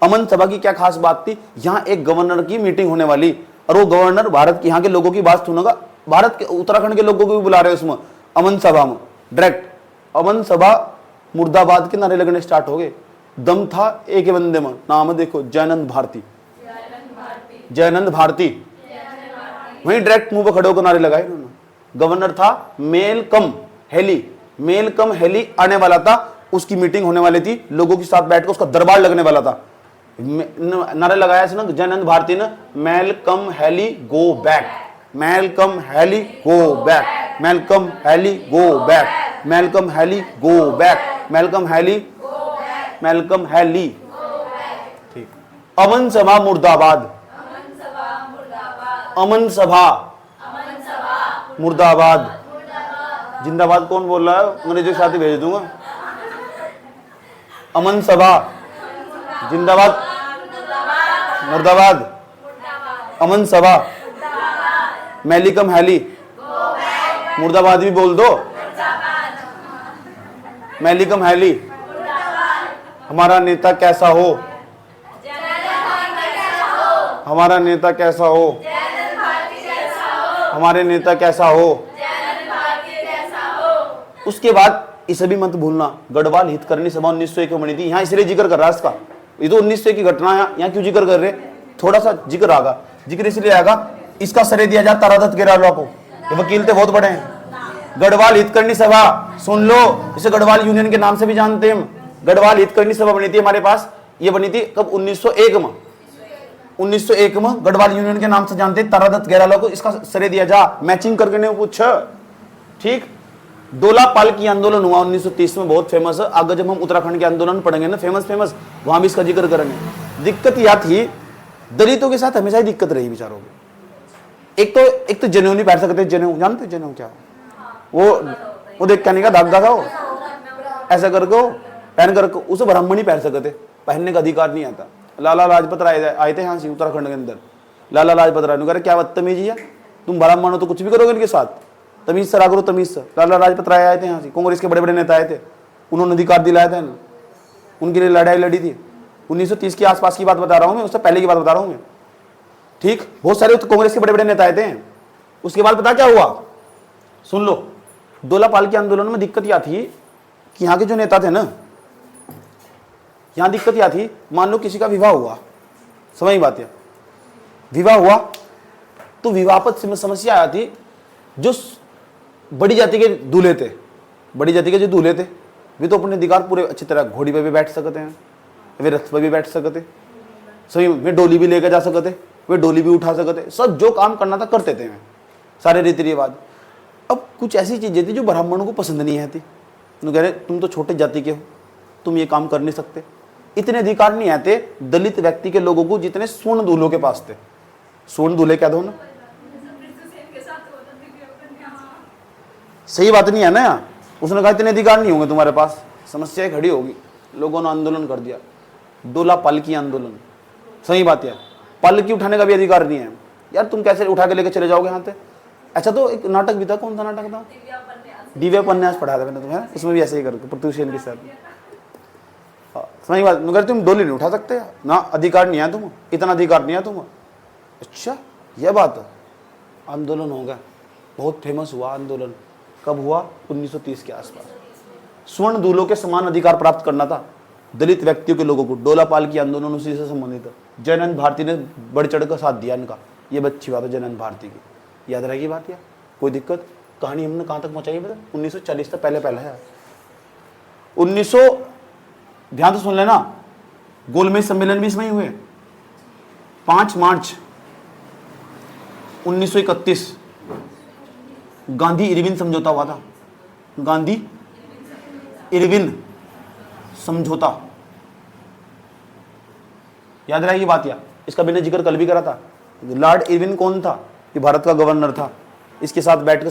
अमन सभा की क्या खास बात थी? यहाँ एक गवर्नर की मीटिंग होने वाली, और वो गवर्नर भारत के यहाँ के लोगों की बात सुनेगा। भारत के उत्तराखंड के लोगों को भी बुला रहे हैं उसमें, अमन सभा में डायरेक्ट। अमन सभा मुर्दाबाद के नारे लगने स्टार्ट हो गए। दम था एक बंदे में, नाम देखो जयानंद भारती, जयानंद भारती। वहीं डायरेक्ट मुंह पर खड़े होकर नारे लगाए उन्होंने। गवर्नर था मेलकम हेली आने वाला था, उसकी मीटिंग होने वाली थी, लोगों के साथ बैठकर उसका दरबार लगने वाला था। नारा लगाया जयानंद भारती ने, Malcolm Hailey go back, Malcolm Hailey go back, Malcolm Hailey go back, Malcolm Hailey go back, Malcolm Hailey. ठीक। अमन सभा मुर्दाबाद, अमन सभा मुर्दाबाद। जिंदाबाद कौन बोल रहा है? अंग्रेजों के साथ ही भेज दूंगा। अमन सभा जिंदाबाद, मुर्दाबाद। अमन सभा, मेलिकम हैली, मुर्दाबाद भी बोल दो, मेलिकम हैली। हमारा नेता कैसा हो, हमारा नेता कैसा हो, हमारे नेता कैसा हो। उसके बाद इसे भी मत भूलना, गढ़वाल हितकर्णी सभा 1901 में बनी थी। यहाँ इसलिए जिक्र कर रहा है इसका, ये तो 1901 की घटना है, यहाँ क्यों जिक्र कर रहे, थोड़ा सा जिक्र आगा, जिक्र इसलिए आएगा इसका श्रेय दिया जाए तारादत्त गेरालवा को, ये वकील थे बहुत बड़े हैं। गढ़वाल हितकर्णी सभा सुन लो, इसे गढ़वाल यूनियन के नाम से भी जानते हैं हम। गढ़वाल हितकर्णी सभा बनी थी हमारे पास, ये बनी थी कब, 1901 में। 1901 में गढ़वाल यूनियन के नाम से जानते हैं, तारादत्त गेरालवा को इसका श्रेय दिया जा, मैचिंग करके नहीं पूछ। ठीक, डोला पालकी आंदोलन हुआ 1930 में, बहुत फेमस है। आगे जब हम उत्तराखंड के आंदोलन पढ़ेंगे ना, फेमस वहां भी इसका जिक्र करेंगे। दिक्कत यह थी, दलितों के साथ हमेशा ही दिक्कत रही बेचारों की। एक तो जनेऊ नहीं पहन सकते, जनेऊ जानते, जनेऊ क्या वो देख कहने का धागा था, वो ऐसा करके पहन कर उसे ब्राह्मण ही पहन सकते, पहनने का अधिकार नहीं आता। लाला लाजपत राय आए थे यहाँ से उत्तराखंड के अंदर, लाला लाजपत राय ने कहा क्या बदतमीजी है, तुम ब्राह्मण हो तो कुछ भी करोगे इनके साथ, तमीज से करो, तमीज से। लाला लाजपत राय आए थे यहाँ से, कांग्रेस के बड़े बड़े नेता आए थे, उन्होंने अधिकार दिलाया था, उनके लिए लड़ाई लड़ी थी। 1930 के आसपास की बात बता रहा हूँ मैं, उससे पहले की बात बता रहा हूँ मैं। ठीक, बहुत सारे कांग्रेस के बड़े बड़े नेता आए थे। उसके बाद पता क्या हुआ, सुन लो, डोला पालकी आंदोलन में दिक्कत यह थी कि यहाँ के जो नेता थे ना, यहाँ दिक्कत यह थी, मान लो किसी का विवाह हुआ, समझ बात है, विवाह हुआ तो विवाह पर समस्या आया थी, जो बड़ी जाति के दूल्हे थे, बड़ी जाति के जो दूल्हे थे वे तो अपने अधिकार पूरे अच्छी तरह, घोड़ी पे भी बैठ सकते हैं, वे रथ पर भी बैठ सकते, सही, वे डोली भी लेकर जा सकते, वे डोली भी उठा सकते, सब जो काम करना था करते थे, वे सारे रीति रिवाज। अब कुछ ऐसी चीजें थी जो ब्राह्मणों को पसंद नहीं आती, कह रहे तुम तो छोटे जाति के हो, तुम ये काम कर नहीं सकते। इतने अधिकार नहीं आते दलित व्यक्ति के लोगों को जितने स्वर्ण दूल्हों के पास थे। स्वर्ण दूल्हे क्या दो ना, सही बात नहीं है ना। उसने कहा इतने अधिकार नहीं होंगे तुम्हारे पास, समस्याएं खड़ी होगी। लोगों ने आंदोलन कर दिया, डोला पालकी आंदोलन। सही बात है, पालकी उठाने का भी अधिकार नहीं है यार, तुम कैसे उठा के लेके चले जाओगे यहाँ से। अच्छा, तो एक नाटक भी था, कौन सा नाटक था, दिव्य उपन्यास पढ़ा था मैंने तुम्हें, उसमें भी ऐसे ही करके प्रत्युषेन के साथ। समझ बात, मगर तुम डोली नहीं उठा सकते ना, अधिकार नहीं है तुम, इतना अधिकार नहीं है तुम। अच्छा, यह बात है। आंदोलन हो गया, बहुत फेमस हुआ आंदोलन। कब हुआ, 1930 के आसपास। स्वर्ण दूल्हों के समान अधिकार प्राप्त करना था दलित व्यक्तियों के लोगों को। डोला पालकी आंदोलन उसी से संबंधित है। जयनंद भारती ने बढ़ चढ़ कर साथ दिया इनका, ये अच्छी बात है जयनंद भारती की, याद रहेगी बात। या कोई दिक्कत, कहानी हमने कहाँ तक पहुँचाई है, 1940 तक पहले है। 1900, ध्यान से सुन लेना, गोलमेज सम्मेलन भी इसमें ही हुए। 5 मार्च 1931 गांधी इरविन समझौता हुआ था। गांधी इरविन समझौता, याद रहेगी बात। या इसका मैंने जिक्र कल भी करा था। लॉर्ड इरविन कौन था, ये भारत का गवर्नर था। इसके साथ बैठकर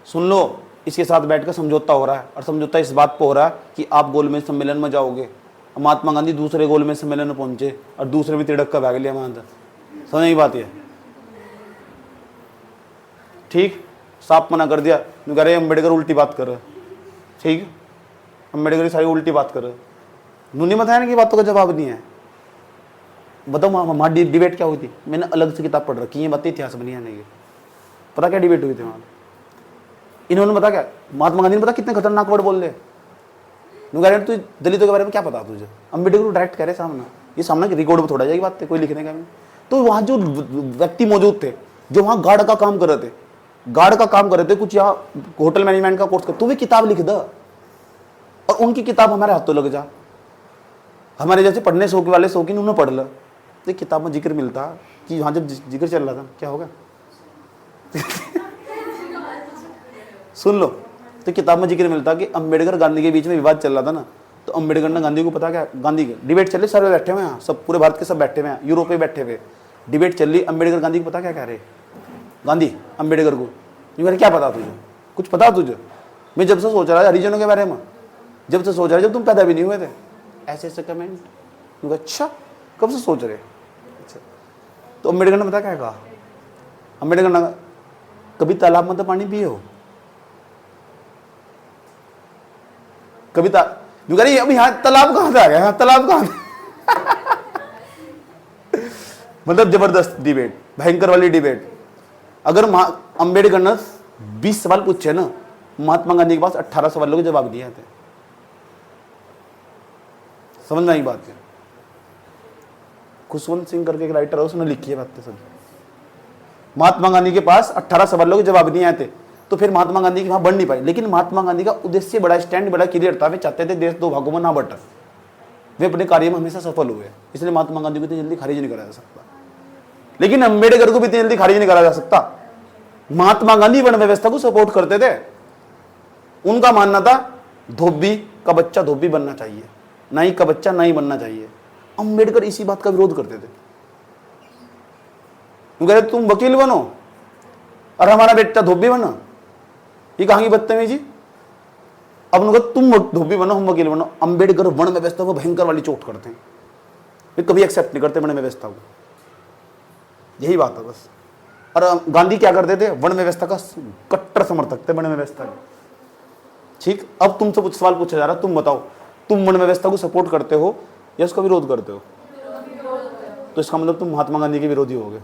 सुन लो, इसके साथ बैठकर समझौता हो रहा है, और समझौता इस बात पर हो रहा है कि आप गोलमेज सम्मेलन में जाओगे। महात्मा गांधी दूसरे गोलमेज सम्मेलन में पहुंचे और दूसरे में तिड़क का भाग लिया वहां तक। समझ नहीं बात है, ठीक, साफ मना कर दिया। कह रहे अम्बेडकर उल्टी बात कर रहे, ठीक, अम्बेडकर सारी उल्टी बात कर रहे। उन्होंने बताया ना कि बातों का जवाब नहीं है। बताओ हमारी डिबेट क्या हुई थी, मैंने अलग से किताब पढ़ रखी है, बातें इतिहास बनी है नहीं। पता क्या डिबेट हुई थी वहां, इन्होंने पता क्या, महात्मा गांधी ने पता कितने खतरनाक वर्ड बोल रहे। कह रहे तू दलितों के बारे में क्या पता तुझे, अम्बेडकर को डायरेक्ट कह रहे सामने, ये सामने रिकॉर्ड में थोड़ा जाएगी बात, कोई लिखने का नहीं। तो वहां जो व्यक्ति मौजूद थे, जो वहां गार्ड का काम कर रहे थे, कुछ यहाँ होटल मैनेजमेंट का कोर्स कर, तू भी किताब लिख द और उनकी किताब हमारे हाथों लग जा। हमारे जैसे पढ़ने शौक वाले शौकीन उन्होंने पढ़ लो, तो किताब में जिक्र मिलता कि वहां जब जिक्र चल रहा था क्या होगा सुन लो, तो किताब में जिक्र मिलता कि अम्बेडकर गांधी के बीच में विवाद चल रहा था ना, तो अम्बेडकर ने गांधी को पता क्या, गांधी के डिबेट चल रही, सारे बैठे हुए हैं, सब पूरे भारत के सब बैठे हुए हैं, यूरोप में बैठे हुए, डिबेट चल रही। अम्बेडकर गांधी को पता क्या कह रहे, गांधी अम्बेडकर को, मेरे क्या पता तुझे, कुछ पता तुझे, मैं जब से सोच रहा था हरिजनों के बारे में, जब से सोच रहा जब तुम पैदा भी नहीं हुए थे, ऐसे ऐसे कमेंट। अच्छा, कब से सोच रहे। अच्छा, तो अम्बेडकर ने पता क्या कहा, अम्बेडकर ने कभी तालाब में तो पानी पिए हो, कभी अब यहाँ तालाब कहां से आ गया, तालाब कहां मतलब जबरदस्त डिबेट, भयंकर वाली डिबेट। अगर अम्बेडकर ने 20 सवाल पूछे ना, महात्मा गांधी के पास 18 सवालों के जवाब दिए थे। समझ में आई बात है? खुशवंत सिंह करके एक राइटर है, उसने लिखी है बातें सब। महात्मा गांधी के पास 18 सवालों के जवाब नहीं आए थे, तो फिर महात्मा गांधी की वहां बढ़ नहीं पाई। लेकिन महात्मा गांधी का उद्देश्य बड़ा, स्टैंड बड़ा क्लियर था। वे चाहते थे देश दो भागों में ना बटे। वे अपने कार्य में हमेशा सफल हुए, इसलिए महात्मा गांधी को इतनी जल्दी खारिज नहीं करा जा सकता। लेकिन अम्बेडकर को भी इतनी जल्दी खारिज नहीं करा जा सकता। महात्मा गांधी वर्ण व्यवस्था को सपोर्ट करते थे। उनका मानना था धोबी का बच्चा धोबी बनना चाहिए, नाई का बच्चा नाई बनना चाहिए। अम्बेडकर इसी बात का विरोध करते थे। वो कहते तुम वकील बनो और हमारा बेटा धोबी बनो, ये कहां की बदतमीजी। अब उन्होंने कहा तुम धोबी बनो हम वकील बनो। अम्बेडकर वर्ण व्यवस्था को भयंकर वाली चोट करते हैं, वे कभी एक्सेप्ट नहीं करते वर्ण व्यवस्था को। यही बात है बस। और गांधी क्या करते थे, वर्ण व्यवस्था का कट्टर समर्थक थे, वर्ण व्यवस्था के। ठीक, अब तुमसे कुछ सवाल पूछा जा रहा है, तुम बताओ तुम वर्ण व्यवस्था को सपोर्ट करते हो या उसका विरोध करते हो? तो इसका मतलब तुम महात्मा गांधी के विरोधी हो गए।